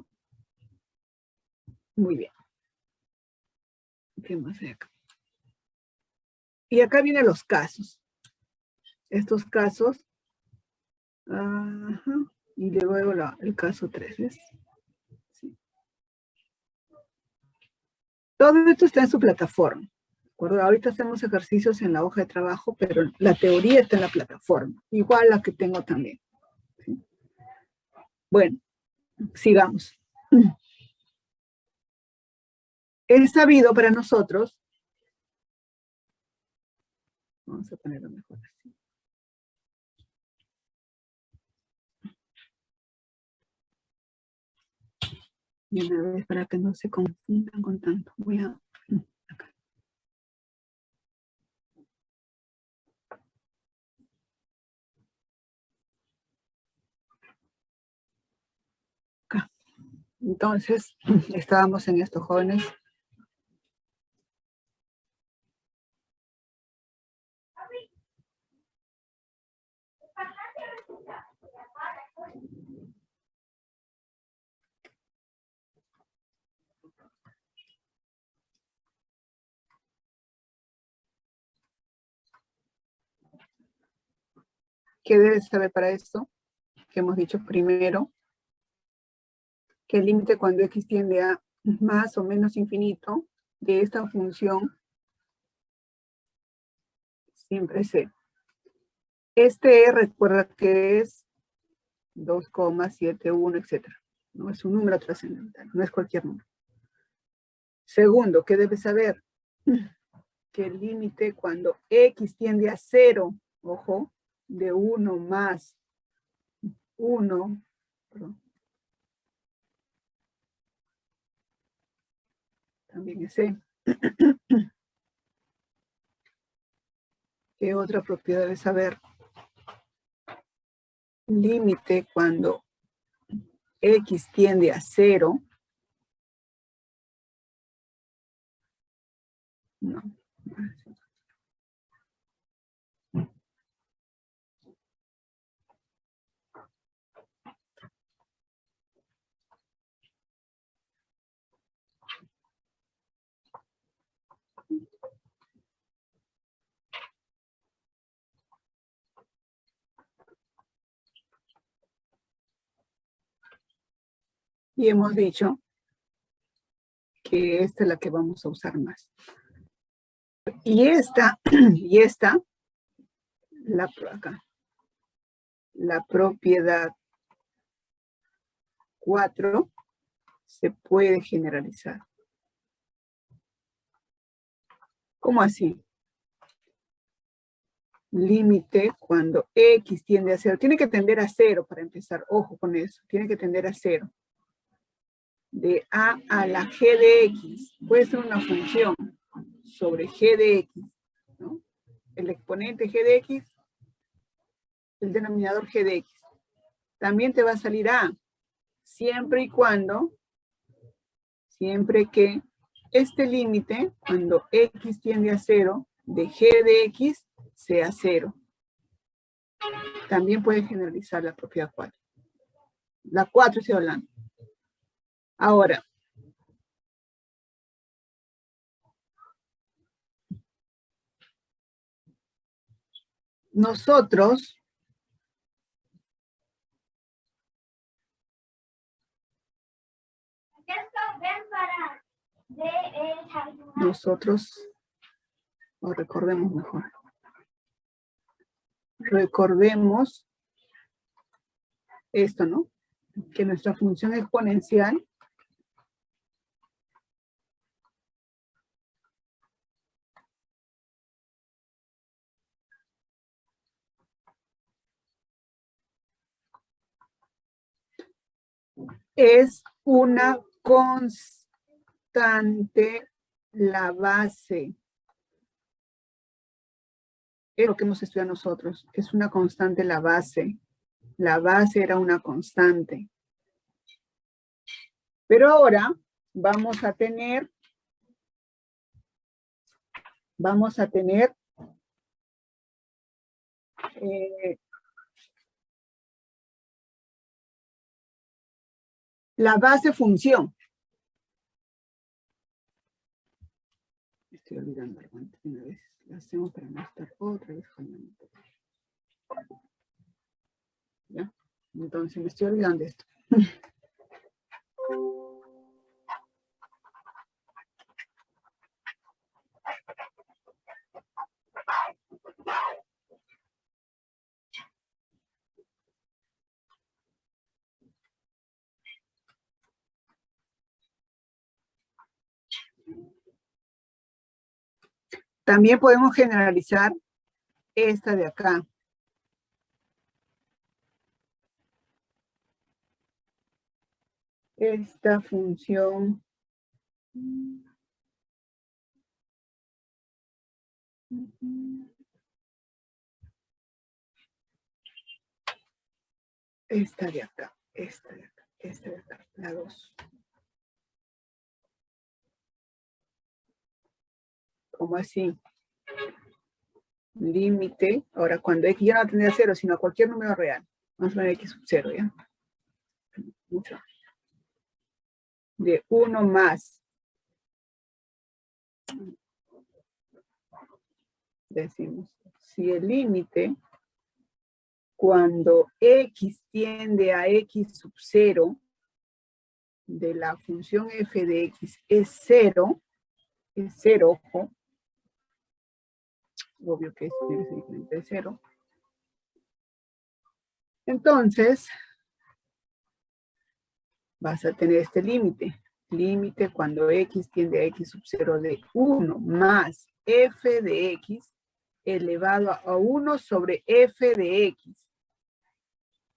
Muy bien. ¿Qué más hay acá? Y acá vienen los casos. Estos casos. Ajá, y luego el caso 3, ¿ves? Sí. Todo esto está en su plataforma. acuerdo? Ahorita hacemos ejercicios en la hoja de trabajo, pero la teoría está en la plataforma, igual la que tengo también. ¿Sí? Bueno, sigamos. Es sabido para nosotros, vamos a ponerlo mejor así. Y una vez para que no se confundan con tanto, voy a... Acá. Acá. Entonces, estábamos en estos jóvenes. ¿Qué debes saber para esto? Que hemos dicho primero, que el límite cuando x tiende a más o menos infinito de esta función siempre es cero. Este recuerda que es 2,71, etc. No es un número trascendental, no es cualquier número. Segundo, ¿qué debes saber? Que el límite cuando x tiende a 0, ojo, de 1 más 1, perdón, también es c. ¿Qué otra propiedad debes saber? Límite cuando x tiende a 0. No. Y hemos dicho que esta es la que vamos a usar más. Y esta, acá, la propiedad 4 se puede generalizar. ¿Cómo así? Límite cuando x tiende a 0. Tiene que tender a 0 para empezar. Ojo con eso. Tiene que tender a 0. De a la g de x. Puede ser una función sobre g de x, ¿no? El exponente g de x, el denominador g de x. También te va a salir a, siempre que este límite, cuando x tiende a 0, de g de x sea 0. También puede generalizar la propiedad 4. La 4 estoy hablando. Ahora, nosotros o recordemos mejor. Recordemos esto, ¿no? Que nuestra función exponencial es una constante, la base. Es lo que hemos estudiado nosotros. Es una constante la base. La base era una constante. Pero ahora vamos a tener la base función. Estoy olvidando algo antes de una vez. Lo hacemos para no estar otra vez jalando. ¿Ya? Entonces me estoy olvidando de esto. También podemos generalizar esta de acá. Esta función esta de acá, esta de acá, esta de acá, la 2. ¿Cómo así? Límite. Ahora, cuando x ya no tendría 0, sino cualquier número real. Vamos a poner x sub 0, ¿ya? Mucho. De 1 más. Decimos, si el límite, cuando x tiende a x sub 0, de la función f de x es 0, ojo, obvio que esto tiene que ser diferente de 0. Entonces, vas a tener este límite. Límite cuando x tiende a x sub 0 de 1 más f de x elevado a 1 sobre f de x.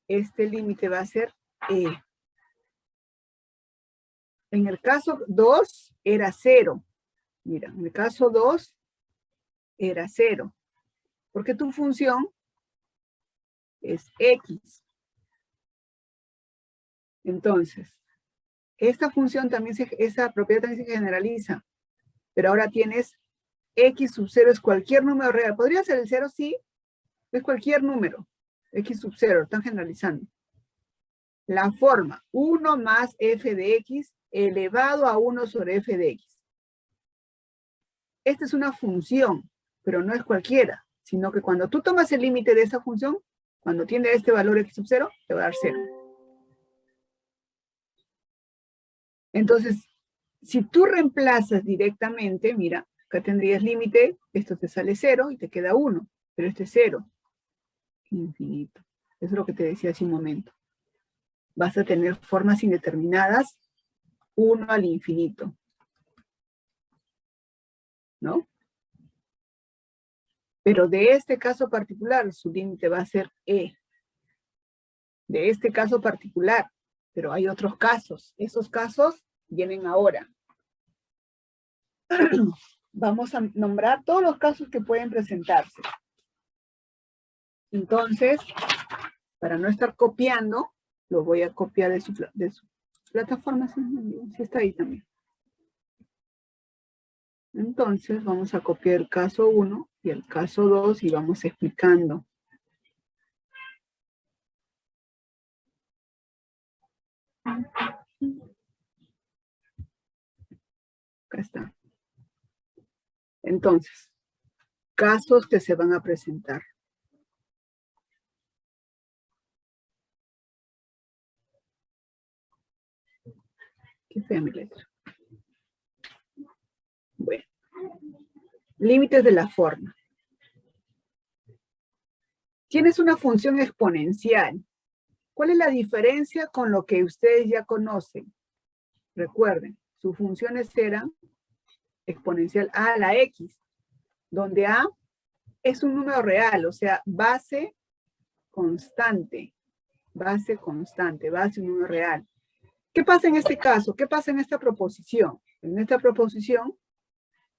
Este límite va a ser e. En el caso 2 era 0. Mira, en el caso 2 era 0. Porque tu función es x. Entonces, esta función también, esa propiedad también se generaliza. Pero ahora tienes x sub 0 es cualquier número real. ¿Podría ser el 0? Sí. Es cualquier número. X sub 0, están generalizando. La forma 1 más f de x elevado a 1 sobre f de x. Esta es una función, pero no es cualquiera, sino que cuando tú tomas el límite de esa función, cuando tiene este valor x sub 0, te va a dar 0. Entonces, si tú reemplazas directamente, mira, acá tendrías límite, esto te sale 0 y te queda 1, pero este es 0. Infinito. Eso es lo que te decía hace un momento. Vas a tener formas indeterminadas, 1 al infinito. ¿No? Pero de este caso particular, su límite va a ser e. De este caso particular, pero hay otros casos. Esos casos vienen ahora. Vamos a nombrar todos los casos que pueden presentarse. Entonces, para no estar copiando, lo voy a copiar de su plataforma, si está ahí también. Entonces, vamos a copiar el caso 1 y el caso 2 y vamos explicando. Acá está. Entonces, casos que se van a presentar. Qué fea mi letra. Bueno. Límites de la forma. Tienes una función exponencial. ¿Cuál es la diferencia con lo que ustedes ya conocen? Recuerden, sus funciones eran exponencial a la x, donde a es un número real, o sea, base constante, base un número real. ¿Qué pasa en este caso? ¿Qué pasa en esta proposición? En esta proposición,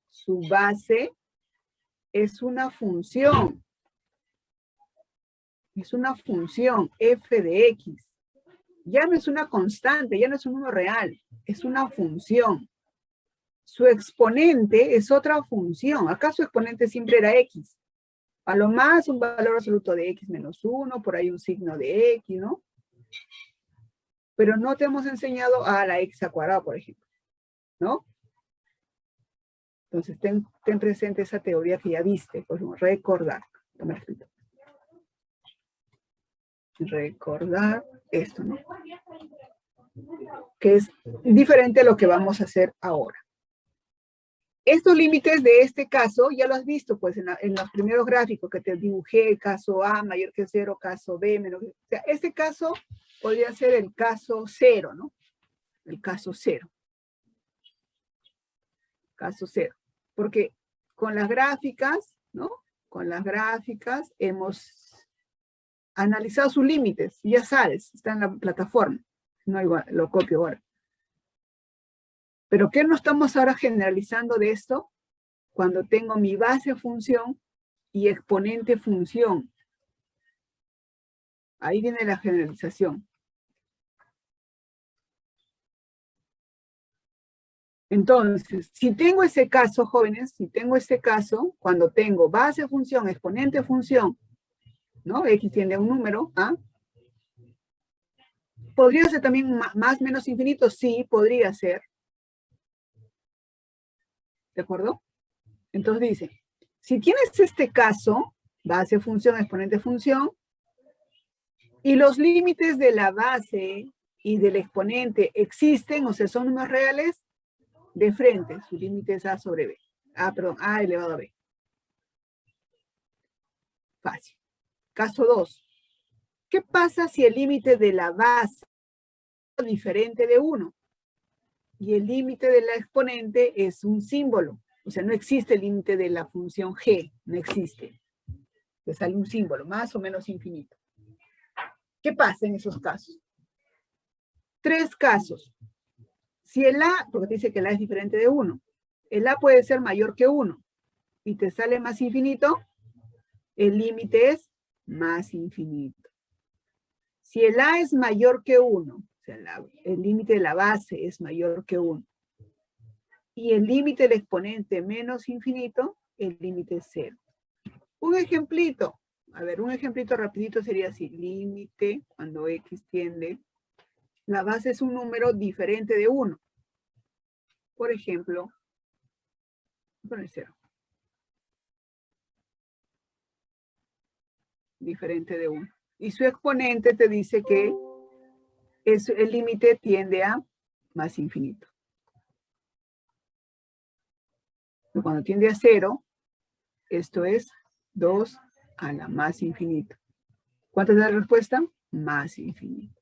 su base es una función. Es una función f de x. Ya no es una constante, ya no es un número real, es una función. Su exponente es otra función. Acá su exponente siempre era x. A lo más un valor absoluto de x menos 1, por ahí un signo de x, ¿no? Pero no te hemos enseñado a la x al cuadrado, por ejemplo, ¿no? Entonces, ten presente esa teoría que ya viste, por ejemplo, recordar. Toma escrito. Recordar esto, ¿no? Que es diferente a lo que vamos a hacer ahora. Estos límites de este caso, ya lo has visto, pues, en los primeros gráficos que te dibujé, caso A mayor que 0, caso B menor que 0. O sea, este caso podría ser el caso 0, ¿no? El caso 0. Caso 0. Porque con las gráficas, ¿no? Con las gráficas hemos analizado sus límites. Ya sabes, está en la plataforma. No igual, lo copio ahora. Pero ¿qué no estamos ahora generalizando de esto? Cuando tengo mi base función y exponente función. Ahí viene la generalización. Entonces, si tengo ese caso, jóvenes, si tengo este caso, cuando tengo base función, exponente función, ¿no? X tiende a un número, ¿ah? ¿Podría ser también más menos infinito? Sí, podría ser. ¿De acuerdo? Entonces dice, si tienes este caso, base función, exponente función, y los límites de la base y del exponente existen, o sea, son números reales, de frente, su límite es A sobre B. A elevado a B. Fácil. Caso 2. ¿Qué pasa si el límite de la base es diferente de 1? Y el límite de la exponente es un símbolo. O sea, no existe el límite de la función g. No existe. Le sale un símbolo, más o menos infinito. ¿Qué pasa en esos casos? 3 casos. Si el A, porque te dice que el A es diferente de 1, el A puede ser mayor que 1 y te sale más infinito, el límite es más infinito. Si el A es mayor que 1, o sea, el límite de la base es mayor que 1, y el límite del exponente menos infinito, el límite es 0. Un ejemplito, a ver, un ejemplito rapidito sería así, límite cuando X tiende, la base es un número diferente de 1. Por ejemplo, con el 0. Diferente de 1. Y su exponente te dice que el límite tiende a más infinito. Y cuando tiende a 0, esto es 2 a la más infinito. ¿Cuánta es la respuesta? Más infinito.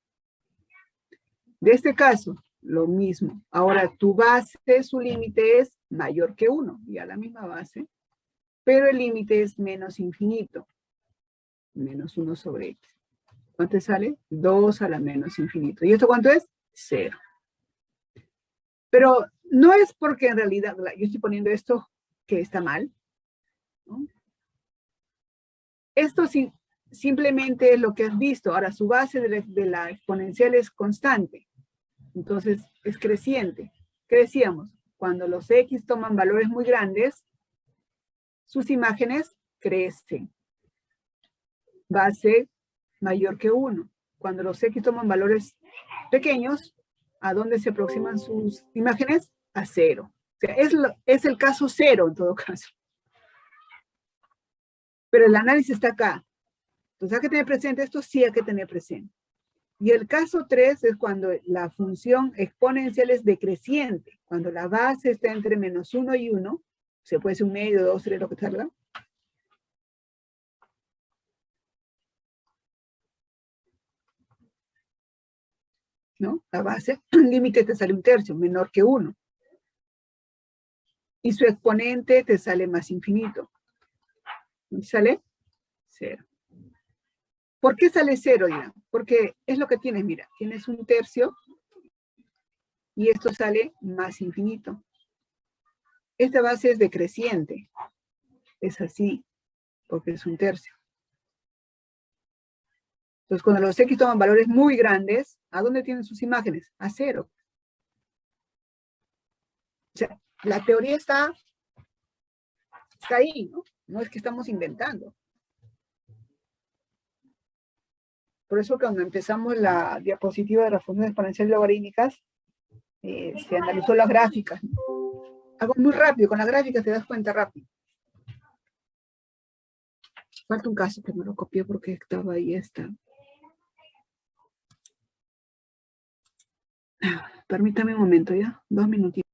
De este caso, lo mismo. Ahora, tu base, su límite es mayor que 1, ya la misma base, pero el límite es menos infinito. Menos 1 sobre x. ¿Cuánto te sale? 2 a la menos infinito. ¿Y esto cuánto es? 0. Pero no es porque en realidad yo estoy poniendo esto que está mal, ¿no? Esto simplemente es lo que has visto. Ahora, su base de la exponencial es constante. Entonces, es creciente. ¿Qué decíamos? Cuando los x toman valores muy grandes, sus imágenes crecen. Base mayor que 1. Cuando los x toman valores pequeños, ¿a dónde se aproximan sus imágenes? A 0. O sea, es el caso 0 en todo caso. Pero el análisis está acá. Entonces hay que tener presente esto, sí hay que tener presente. Y el caso 3 es cuando la función exponencial es decreciente. Cuando la base está entre menos 1 y 1, se puede ser un medio, 2, 3, lo que salga. ¿No? La base, el límite te sale un tercio, menor que 1. Y su exponente te sale más infinito. ¿Sale? 0. ¿Por qué sale 0 ya? Porque es lo que tienes, mira, tienes un tercio y esto sale más infinito. Esta base es decreciente. Es así, porque es un tercio. Entonces, cuando los X toman valores muy grandes, ¿a dónde tienen sus imágenes? A 0. O sea, la teoría está ahí, ¿no? No es que estamos inventando. Por eso cuando empezamos la diapositiva de las funciones exponenciales logarítmicas, se analizó las gráficas. Algo muy rápido, con las gráficas te das cuenta rápido. Falta un caso que me lo copié porque estaba ahí esta. Permítame un momento, ¿ya? 2 minutitos.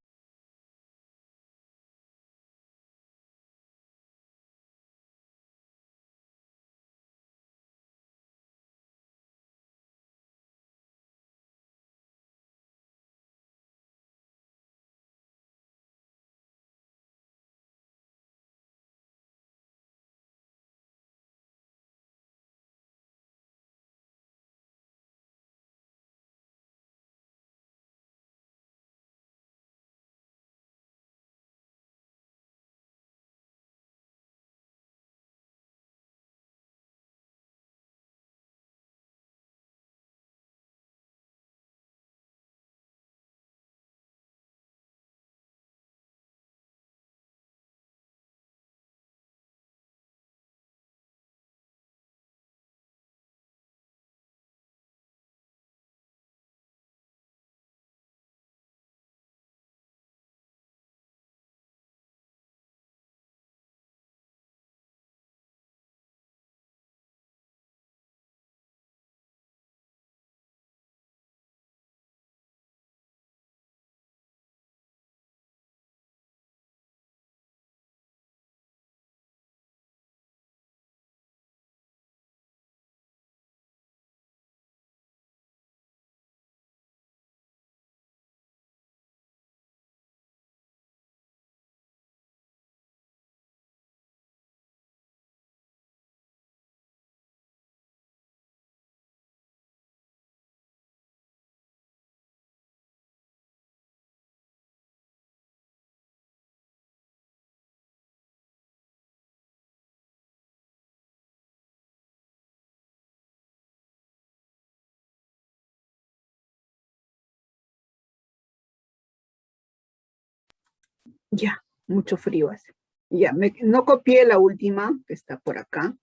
Ya, mucho frío hace. Ya, no copié la última, que está por acá.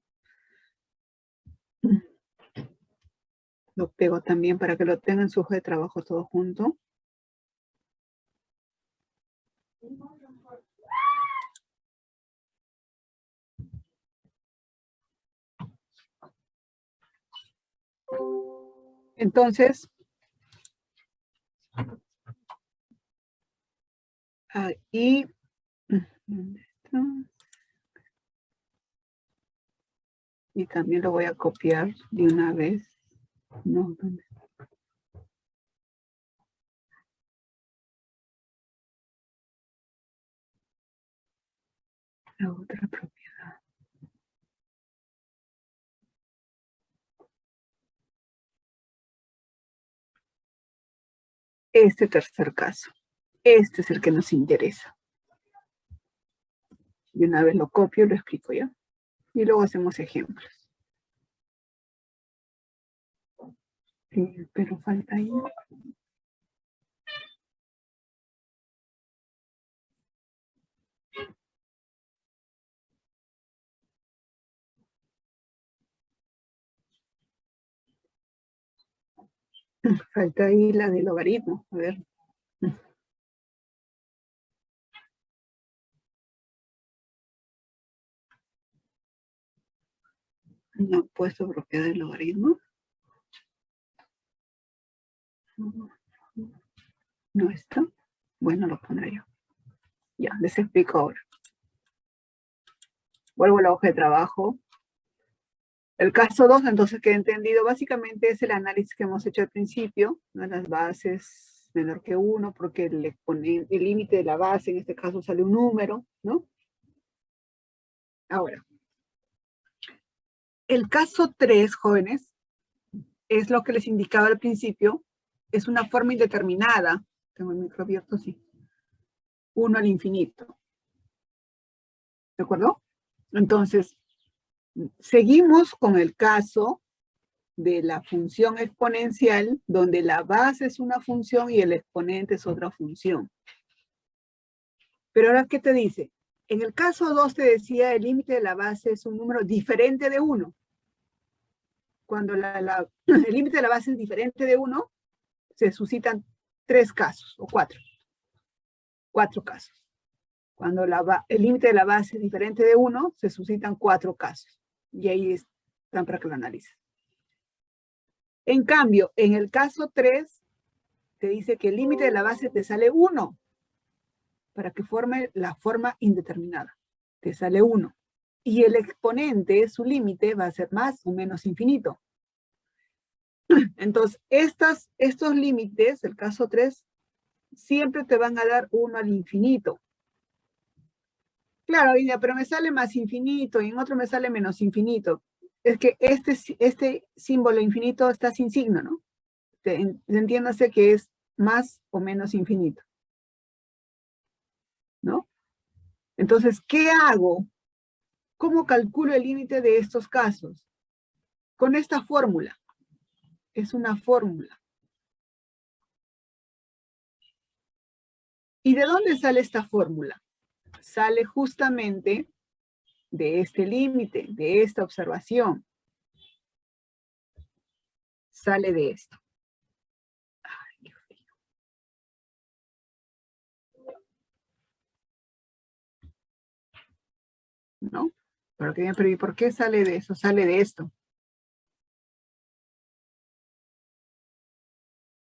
Lo pego también para que lo tengan en su hoja de trabajo todo junto. Entonces, ahí, ¿dónde está? Y también lo voy a copiar de una vez. No, ¿dónde está? La otra propiedad. Este tercer caso. Este es el que nos interesa. Y una vez lo copio, lo explico ya. Y luego hacemos ejemplos. Pero falta ahí. Falta ahí la del logaritmo. A ver. No he puesto propiedad del logaritmo. No está. Bueno, lo pondré yo. Ya, les explico ahora. Vuelvo a la hoja de trabajo. El caso 2, entonces, que he entendido, básicamente es el análisis que hemos hecho al principio, ¿no? Las bases menor que 1, porque el límite de la base, en este caso, sale un número, ¿no? Ahora, el caso 3, jóvenes, es lo que les indicaba al principio, es una forma indeterminada. Tengo el micro abierto, sí. 1 al infinito. ¿De acuerdo? Entonces, seguimos con el caso de la función exponencial, donde la base es una función y el exponente es otra función. Pero ahora, ¿qué te dice? En el caso 2 te decía el límite de la base es un número diferente de 1. Cuando el límite de la base es diferente de 1, se suscitan 3 casos, o 4. 4 casos. Cuando el límite de la base es diferente de 1, se suscitan 4 casos. Y ahí están para que lo analices. En cambio, en el caso 3, te dice que el límite de la base te sale 1 para que forme la forma indeterminada. Te sale 1. Y el exponente, su límite, va a ser más o menos infinito. Entonces, estos límites, el caso 3, siempre te van a dar 1 al infinito. Claro, pero me sale más infinito y en otro me sale menos infinito. Es que este símbolo infinito está sin signo, ¿no? Entiéndase que es más o menos infinito, ¿no? Entonces, ¿qué hago? ¿Cómo calculo el límite de estos casos? Con esta fórmula. Es una fórmula. ¿Y de dónde sale esta fórmula? Sale justamente de este límite, de esta observación. Sale de esto. Ay, qué frío. ¿No? Pero ¿y por qué sale de eso? Sale de esto.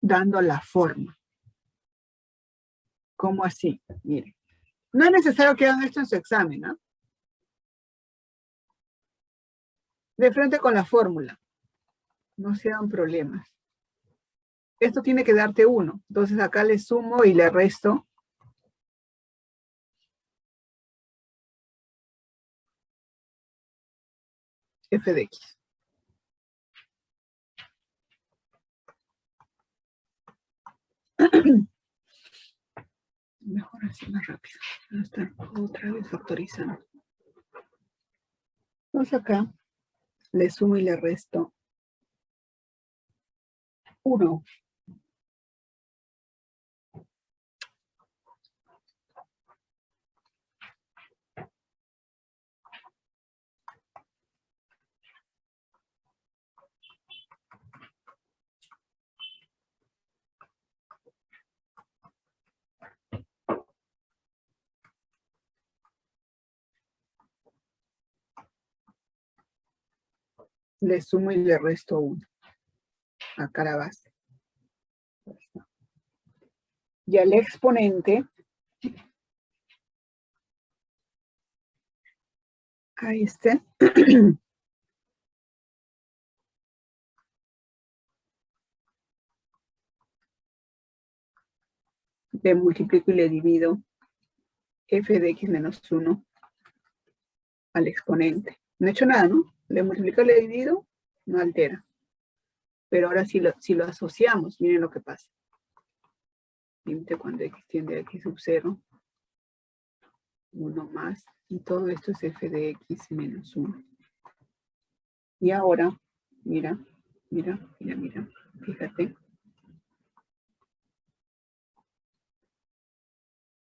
Dando la forma. ¿Cómo así? Miren. No es necesario que hagan esto en su examen, ¿no? De frente con la fórmula. No sean problemas. Esto tiene que darte 1. Entonces acá le sumo y le resto. F de X. Mejor así, más rápido. No estar otra vez factorizando. Entonces acá le sumo y le resto 1. Le sumo y le resto 1. Acá la base. Y el exponente, ahí está. Le multiplico y le divido f de x menos 1 al exponente. No he hecho nada, ¿no? Le multiplico y le divido, no altera. Pero ahora si lo asociamos, miren lo que pasa. Límite cuando x tiende a x sub 0. 1 más. Y todo esto es f de x menos 1. Y ahora, mira. Fíjate.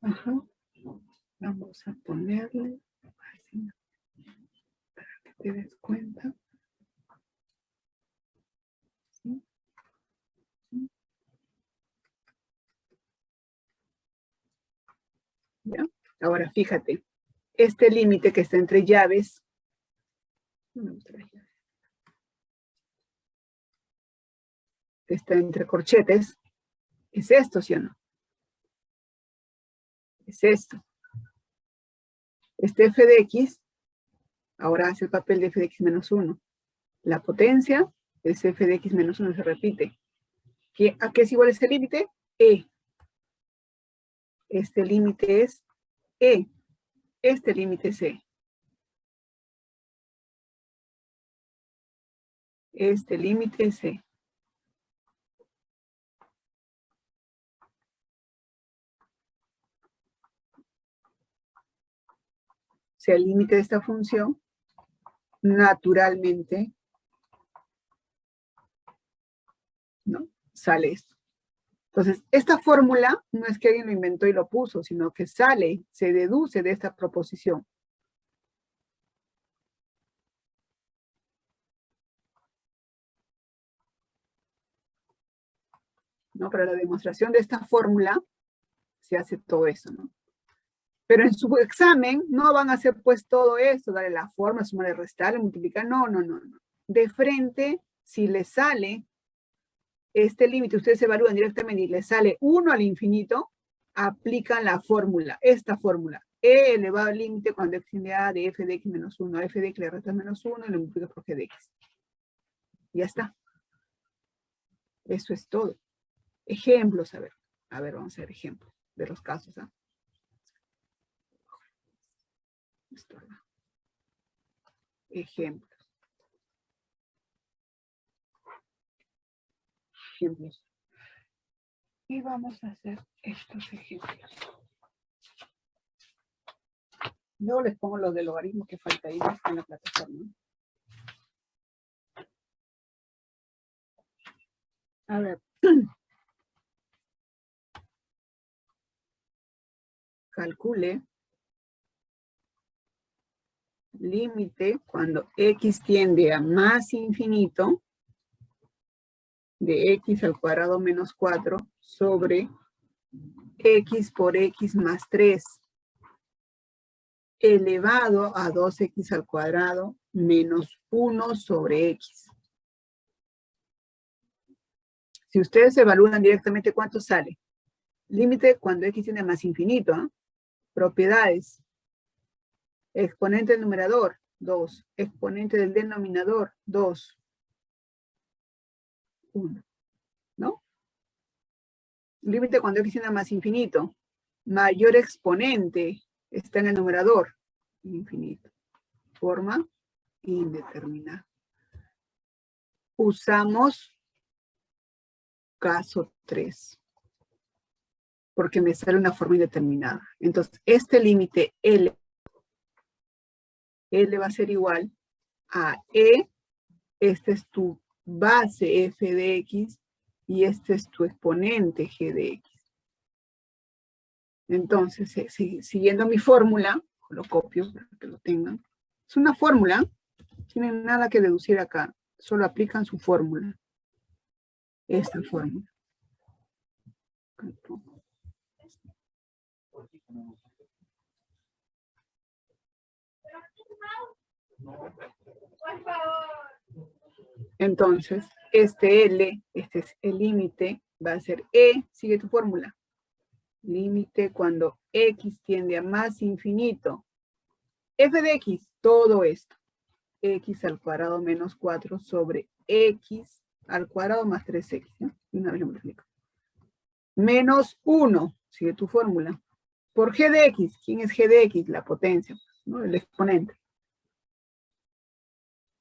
Ajá. Vamos a ponerle así, para que te des cuenta. ¿Sí? ¿Sí? ¿Ya? Ahora fíjate, este límite que está entre llaves, que está entre corchetes, es esto, ¿sí o no? Es esto. Este f de x, ahora hace el papel de f de x menos 1. La potencia es f de x menos 1, se repite. ¿A qué es igual este límite? E. Este límite es E. Este límite es E. Este límite es E. O sea, el límite de esta función, naturalmente, ¿no? Sale esto. Entonces, esta fórmula no es que alguien lo inventó y lo puso, sino que sale, se deduce de esta proposición. ¿No? Para la demostración de esta fórmula se hace todo eso, ¿no? Pero en su examen no van a hacer pues todo esto, darle la forma, sumar, restar, multiplicar, no. De frente, si les sale este límite, ustedes evalúan directamente y les sale 1 al infinito, aplican la fórmula, esta fórmula. E elevado al límite cuando x tiende a de f de x menos 1, a f de x le restas menos 1 y lo multiplicas por g de x. Ya está. Eso es todo. Ejemplos, a ver. A ver, vamos a ver ejemplos de los casos. ¿Ah? Ejemplos. Ejemplos. Y vamos a hacer estos ejemplos. Luego les pongo los del logaritmo que falta ahí en la plataforma. A ver. Calcule límite cuando x tiende a más infinito de x al cuadrado menos 4 sobre x por x más 3 elevado a 2x al cuadrado menos 1 sobre x. Si ustedes evalúan directamente cuánto sale. Límite cuando x tiende a más infinito. ¿Eh? Propiedades. Exponente del numerador, 2. Exponente del denominador, 2. 1. ¿No? Límite cuando x tiende a más infinito. Mayor exponente está en el numerador. Infinito. Forma indeterminada. Usamos caso 3. Porque me sale una forma indeterminada. Entonces, este límite L va a ser igual a E. Esta es tu base f de x y este es tu exponente g de x. Entonces, siguiendo mi fórmula, lo copio para que lo tengan. Es una fórmula, no tienen nada que deducir acá, solo aplican su fórmula. Esta fórmula. Entonces, este L, este es el límite, va a ser E, sigue tu fórmula. Límite cuando X tiende a más infinito. F de X, todo esto. X al cuadrado menos 4 sobre X al cuadrado más 3X. ¿No? Y una vez lo multiplico. Menos 1, sigue tu fórmula. Por G de X, ¿quién es G de X? La potencia, ¿no? El exponente.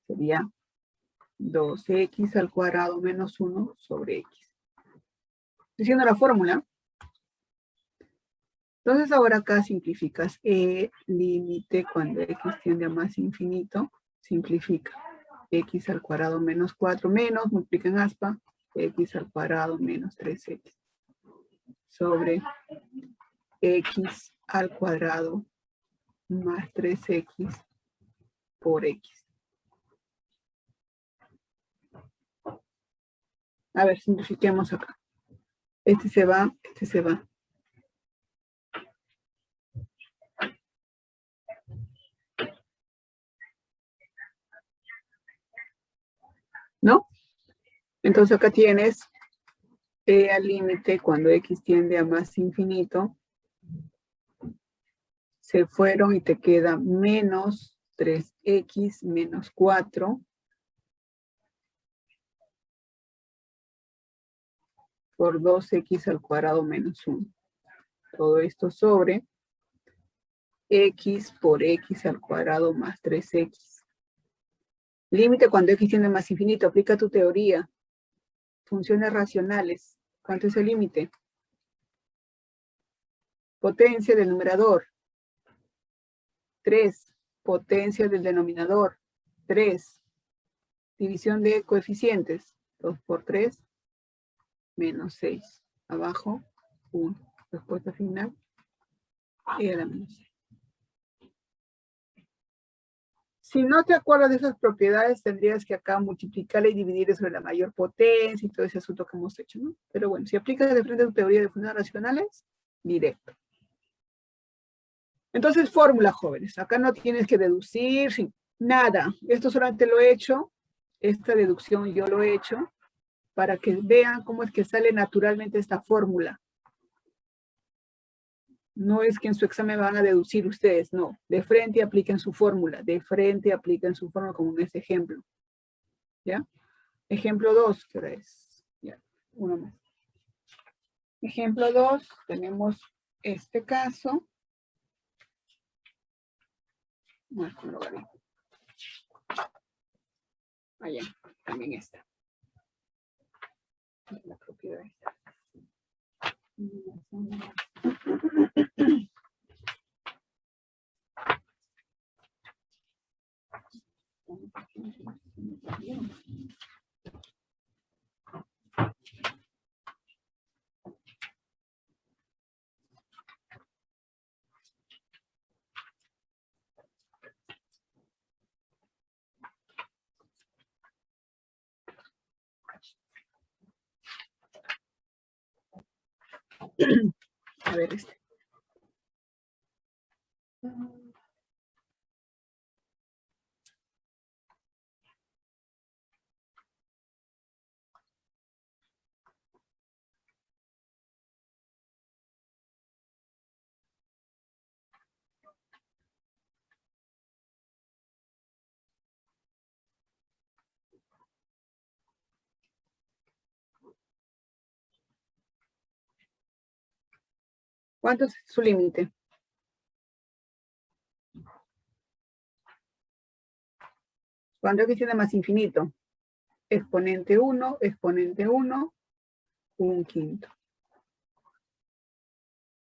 Sería 2X al cuadrado menos 1 sobre X. Estoy haciendo la fórmula. Entonces ahora acá simplificas límite cuando X tiende a más infinito, simplifica. X al cuadrado menos 4 menos, multiplica en aspa, X al cuadrado menos 3X. Sobre X al cuadrado más 3X por X. A ver, simplifiquemos acá. Este se va, este se va. ¿No? Entonces acá tienes al límite cuando X tiende a más infinito. Se fueron y te queda menos 3X menos 4 por 2X al cuadrado menos 1. Todo esto sobre X por X al cuadrado más 3X. Límite cuando X tiende a más infinito. Aplica tu teoría. Funciones racionales. ¿Cuánto es el límite? Potencia del numerador. 3. Potencia del denominador. 3. División de coeficientes. 2 por 3. Menos 6. Abajo, 1. Respuesta final. Y a la menos 6. Si no te acuerdas de esas propiedades, tendrías que acá multiplicarla y dividir sobre la mayor potencia y todo ese asunto que hemos hecho, ¿no? Pero bueno, si aplicas de frente a tu teoría de funciones racionales, directo. Entonces, fórmula, jóvenes. Acá no tienes que deducir, nada. Esto solamente lo he hecho, esta deducción yo lo he hecho, para que vean cómo es que sale naturalmente esta fórmula. No es que en su examen van a deducir ustedes, no. De frente apliquen su fórmula, de frente apliquen su fórmula como en este ejemplo. ¿Ya? Ejemplo 2, ¿qué hora es? Ya, uno más. Ejemplo 2, tenemos este caso. Bueno, lo haré. Allá, también está. La propiedad está. A ver, este. ¿Cuánto es su límite? Cuando X tiene más infinito. Exponente 1, exponente 1, un quinto.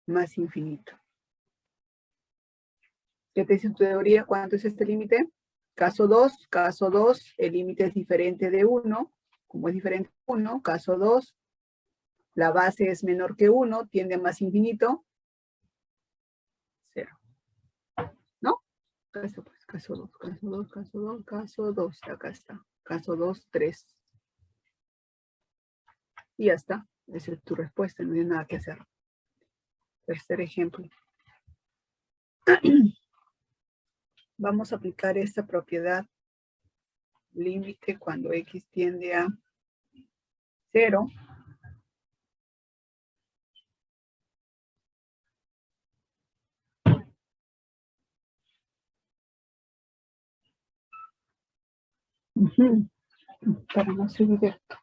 Más infinito. ¿Qué te dice tu teoría? ¿Cuánto es este límite? Caso 2, el límite es diferente de 1. Como es diferente de 1, caso 2, la base es menor que 1, tiende a más infinito. 0. ¿No? Caso 2, caso 2, caso 2, caso 2, caso 2. Acá está. Caso 2, 3. Y ya está. Esa es tu respuesta, no hay nada que hacer. Tercer ejemplo. Vamos a aplicar esta propiedad límite cuando x tiende a 0. Para no seguir esto.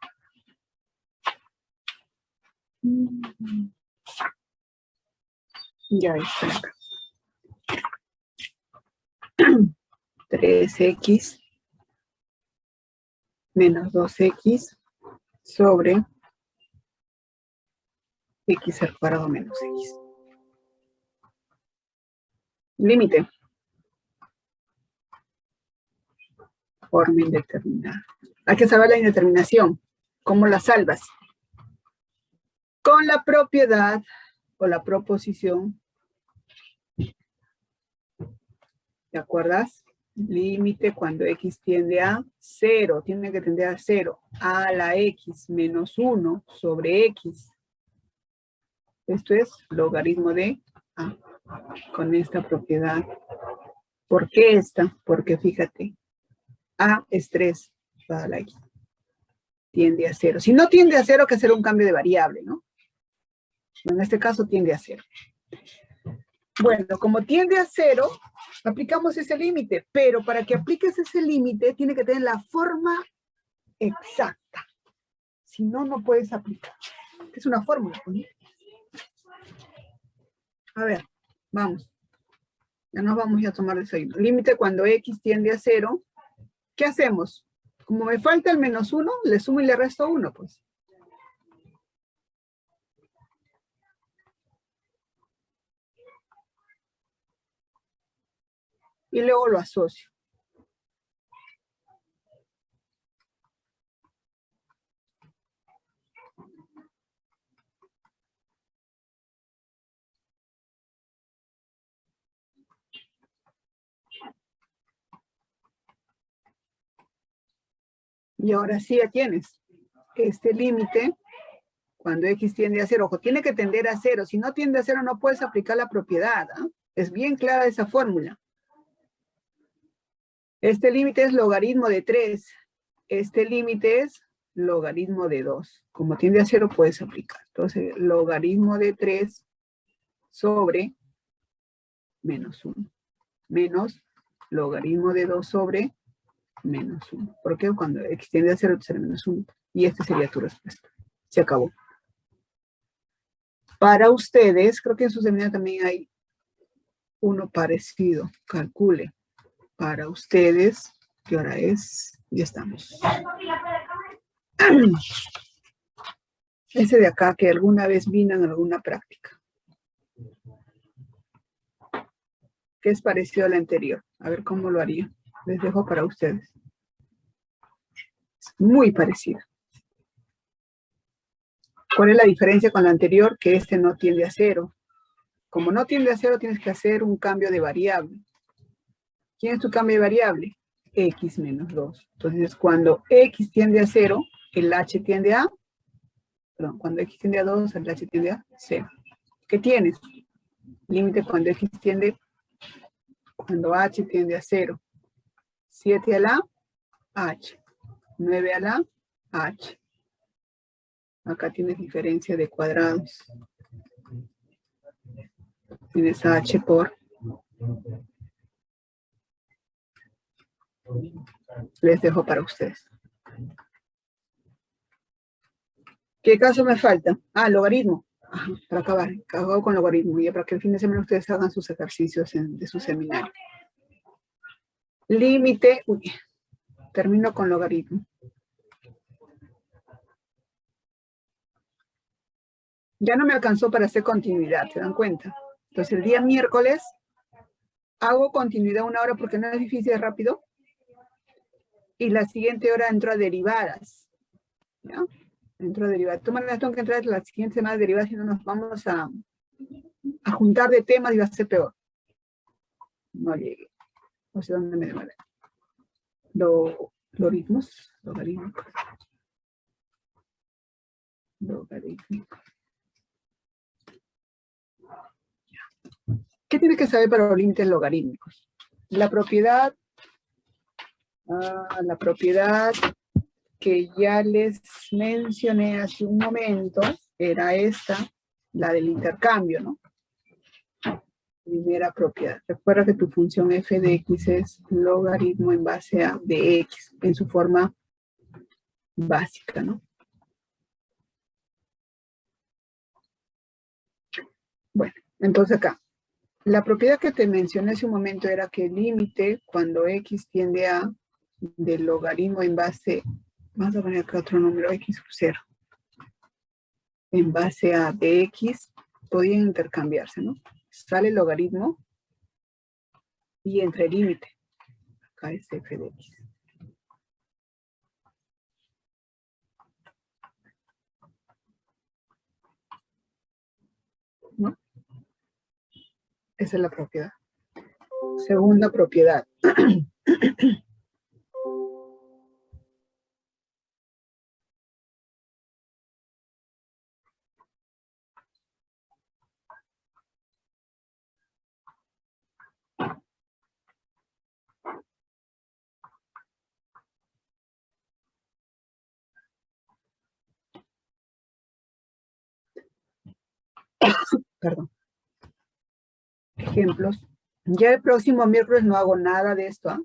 Ya está acá. 3x menos 2x sobre x al cuadrado menos x. Límite. Forma indeterminada. Hay que saber la indeterminación. ¿Cómo la salvas? Con la propiedad o la proposición. ¿Te acuerdas? Límite cuando x tiende a 0. Tiene que tender a 0. A la x menos 1 sobre x. Esto es logaritmo de a. Con esta propiedad. ¿Por qué esta? Porque fíjate. A es 3 para la x. Tiende a 0. Si no tiende a 0, hay que hacer un cambio de variable, ¿no? En este caso tiende a 0. Bueno, como tiende a 0, aplicamos ese límite, pero para que apliques ese límite, tiene que tener la forma exacta. Si no, no puedes aplicar. Es una fórmula. ¿No? A ver, vamos. Ya nos vamos a tomar desayuno. Límite cuando x tiende a 0. ¿Qué hacemos? Como me falta el menos 1, le sumo y le resto 1, pues. Y luego lo asocio. Y ahora sí ya tienes este límite cuando x tiende a 0. Ojo, tiene que tender a 0. Si no tiende a 0, no puedes aplicar la propiedad. ¿Eh? Es bien clara esa fórmula. Este límite es logaritmo de 3. Este límite es logaritmo de 2. Como tiende a 0, puedes aplicar. Entonces, logaritmo de 3 sobre menos 1. Menos logaritmo de 2 sobre menos 1. ¿Por qué? Cuando x tiende a 0, será menos 1. Y esta sería tu respuesta. Se acabó. Para ustedes, creo que en su seminario también hay uno parecido. Calcule. Para ustedes, ¿qué hora es? Ya estamos. Ese de acá que alguna vez vino en alguna práctica. ¿Qué es parecido al anterior? A ver cómo lo haría. Les dejo para ustedes. Es muy parecido. ¿Cuál es la diferencia con la anterior? Que este no tiende a 0. Como no tiende a 0, tienes que hacer un cambio de variable. ¿Quién es tu cambio de variable? X menos 2. Entonces, cuando x tiende a 0, el h tiende a... Perdón, cuando x tiende a 2, el h tiende a 0. ¿Qué tienes? Límite cuando x tiende... Cuando h tiende a 0. 7 a la h. 9 a la h. Acá tienes diferencia de cuadrados. Tienes h por... Les dejo para ustedes. ¿Qué caso me falta? Ah, logaritmo. Ajá, para acabar. Acabo con logaritmo. Y para que el fin de semana ustedes hagan sus ejercicios de su seminario. Límite. Uy, termino con logaritmo. Ya no me alcanzó para hacer continuidad, ¿se dan cuenta? Entonces el día miércoles hago continuidad 1 hora porque no es difícil, es rápido. Y la siguiente hora entro a derivadas. ¿Ya? Entro a derivadas. Toma la tengo que entrar a la siguiente semana de derivadas y no nos vamos a juntar de temas y va a ser peor. No llegué. No sé dónde me demoré. Logaritmos. ¿Qué tienes que saber para los límites logarítmicos? La propiedad La propiedad que ya les mencioné hace un momento era esta, la del intercambio, ¿no? Primera propiedad. Recuerda que tu función f de x es logaritmo en base a de x, en su forma básica, ¿no? Bueno, entonces acá, la propiedad que te mencioné hace un momento era que el límite cuando x tiende a del logaritmo en base, vamos a poner acá otro número, x sub 0, en base a de x, podían intercambiarse, ¿no? Sale el logaritmo y entre el límite, acá es f de x. ¿No? Esa es la propiedad. Segunda propiedad. Perdón. Ejemplos. Ya el próximo miércoles no hago nada de esto, ¿eh?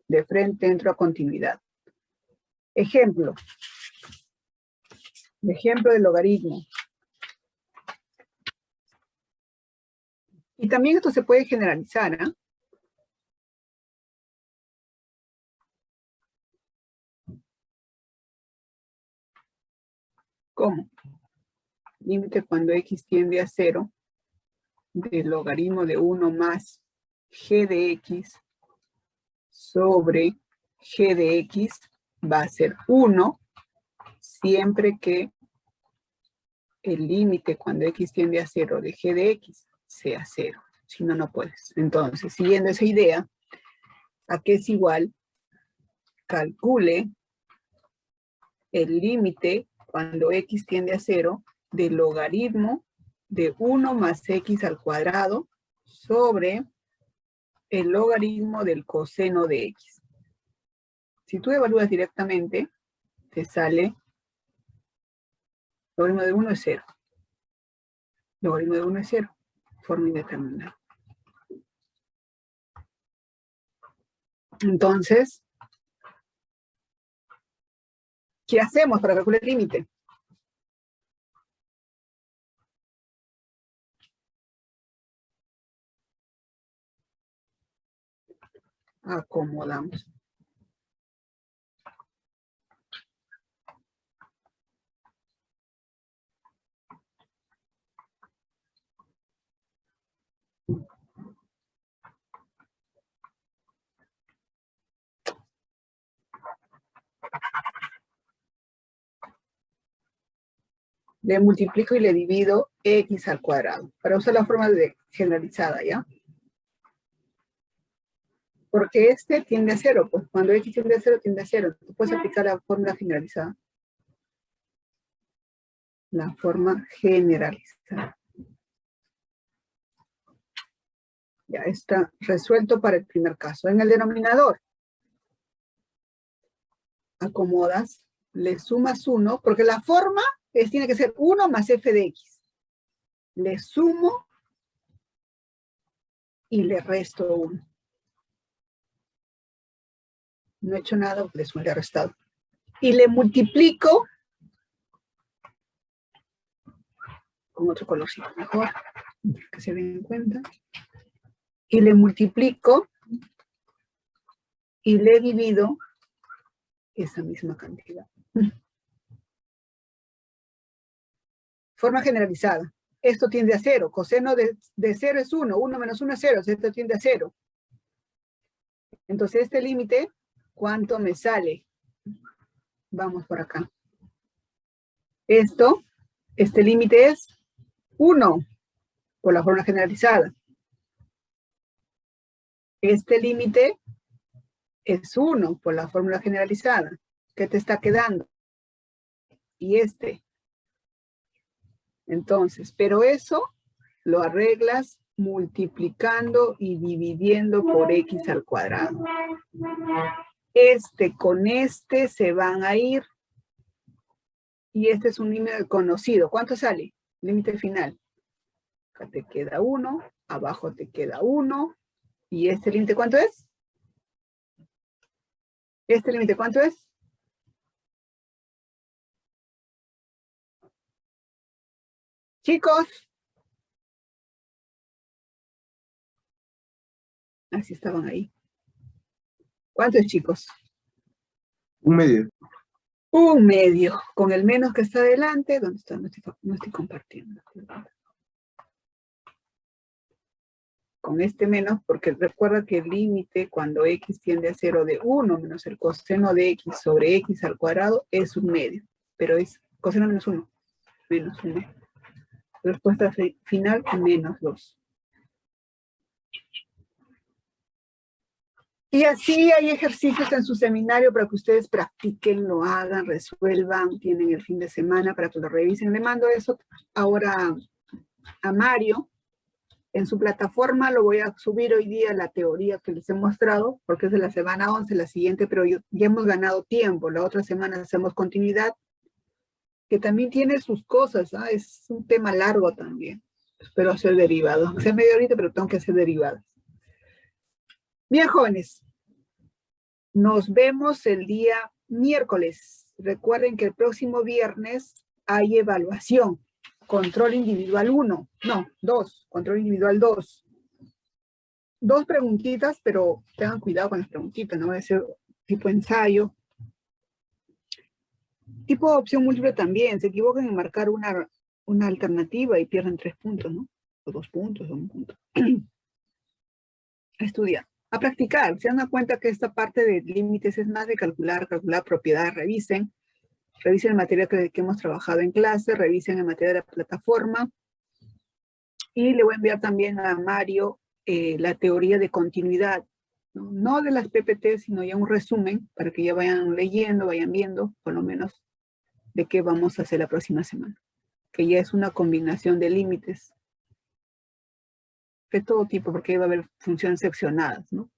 De frente entro a continuidad. Ejemplo. Ejemplo del logaritmo. Y también esto se puede generalizar, ¿eh? ¿Cómo? Límite cuando x tiende a 0 del logaritmo de 1 más g de x sobre g de x va a ser 1 siempre que el límite cuando x tiende a 0 de g de x sea 0. Si no, no puedes. Entonces, siguiendo esa idea, ¿a qué es igual? Calcule el límite cuando x tiende a 0 del logaritmo de 1 más x al cuadrado sobre el logaritmo del coseno de x. Si tú evalúas directamente, te sale logaritmo de 1 es 0. Logaritmo de 1 es 0. Forma indeterminada. Entonces, ¿qué hacemos para calcular el límite? Acomodamos. Le multiplico y le divido x al cuadrado. Para usar la forma generalizada, ¿ya? Porque este tiende a 0. Pues cuando x tiende a 0, tiende a 0. Tú puedes aplicar la fórmula generalizada. La forma generalizada. Ya está resuelto para el primer caso. En el denominador, acomodas, le sumas 1, porque la forma tiene que ser 1 más f de x. Le sumo y le resto 1. No he hecho nada porque le sumo y le he restado. Y le multiplico con otro colorcito mejor, que se den cuenta. Y le multiplico y le divido esa misma cantidad. Forma generalizada. Esto tiende a 0. Coseno de 0 es 1. 1 menos 1 es 0. Esto tiende a 0. Entonces, este límite, ¿cuánto me sale? Vamos por acá. Este límite es 1 por la forma generalizada. Este límite es 1 por la fórmula generalizada. ¿Qué te está quedando? Y este. Entonces, pero eso lo arreglas multiplicando y dividiendo por x al cuadrado. Este con este se van a ir. Y este es un límite conocido. ¿Cuánto sale? Límite final. Acá te queda 1, abajo te queda 1. ¿Y este límite cuánto es? ¿Este límite cuánto es? Chicos. Así estaban ahí. ¿Cuánto es, chicos? 1/2. 1/2. Con el menos que está adelante. ¿Dónde está? No estoy compartiendo. Con este menos, porque recuerda que el límite cuando x tiende a 0 de 1 menos el coseno de x sobre x al cuadrado es 1/2. Pero es coseno menos 1. Menos 1. Respuesta final, menos 2. Y así hay ejercicios en su seminario para que ustedes practiquen, lo hagan, resuelvan, tienen el fin de semana para que lo revisen. Le mando eso ahora a Mario. En su plataforma lo voy a subir hoy día la teoría que les he mostrado, porque es de la semana 11, la siguiente, pero ya hemos ganado tiempo. La otra semana hacemos continuidad, que también tiene sus cosas, ¿ah? Es un tema largo también. Espero hacer derivados. Aunque sea medio ahorita, pero tengo que hacer derivados. Bien, jóvenes. Nos vemos el día miércoles. Recuerden que el próximo viernes hay evaluación. Control individual 1. No, 2. Control individual 2. 2 preguntitas, pero tengan cuidado con las preguntitas. No va a ser tipo ensayo. Tipo opción múltiple también. Se equivocan en marcar una alternativa y pierden 3 puntos, ¿no? O 2 puntos, o 1 punto. A estudiar. A practicar. Se dan cuenta que esta parte de límites es más de calcular propiedades. Revisen el material que hemos trabajado en clase, revisen el material de la plataforma. Y le voy a enviar también a Mario la teoría de continuidad. No de las PPT, sino ya un resumen para que ya vayan leyendo, vayan viendo, por lo menos, de qué vamos a hacer la próxima semana. Que ya es una combinación de límites de todo tipo, porque va a haber funciones seccionadas, ¿no?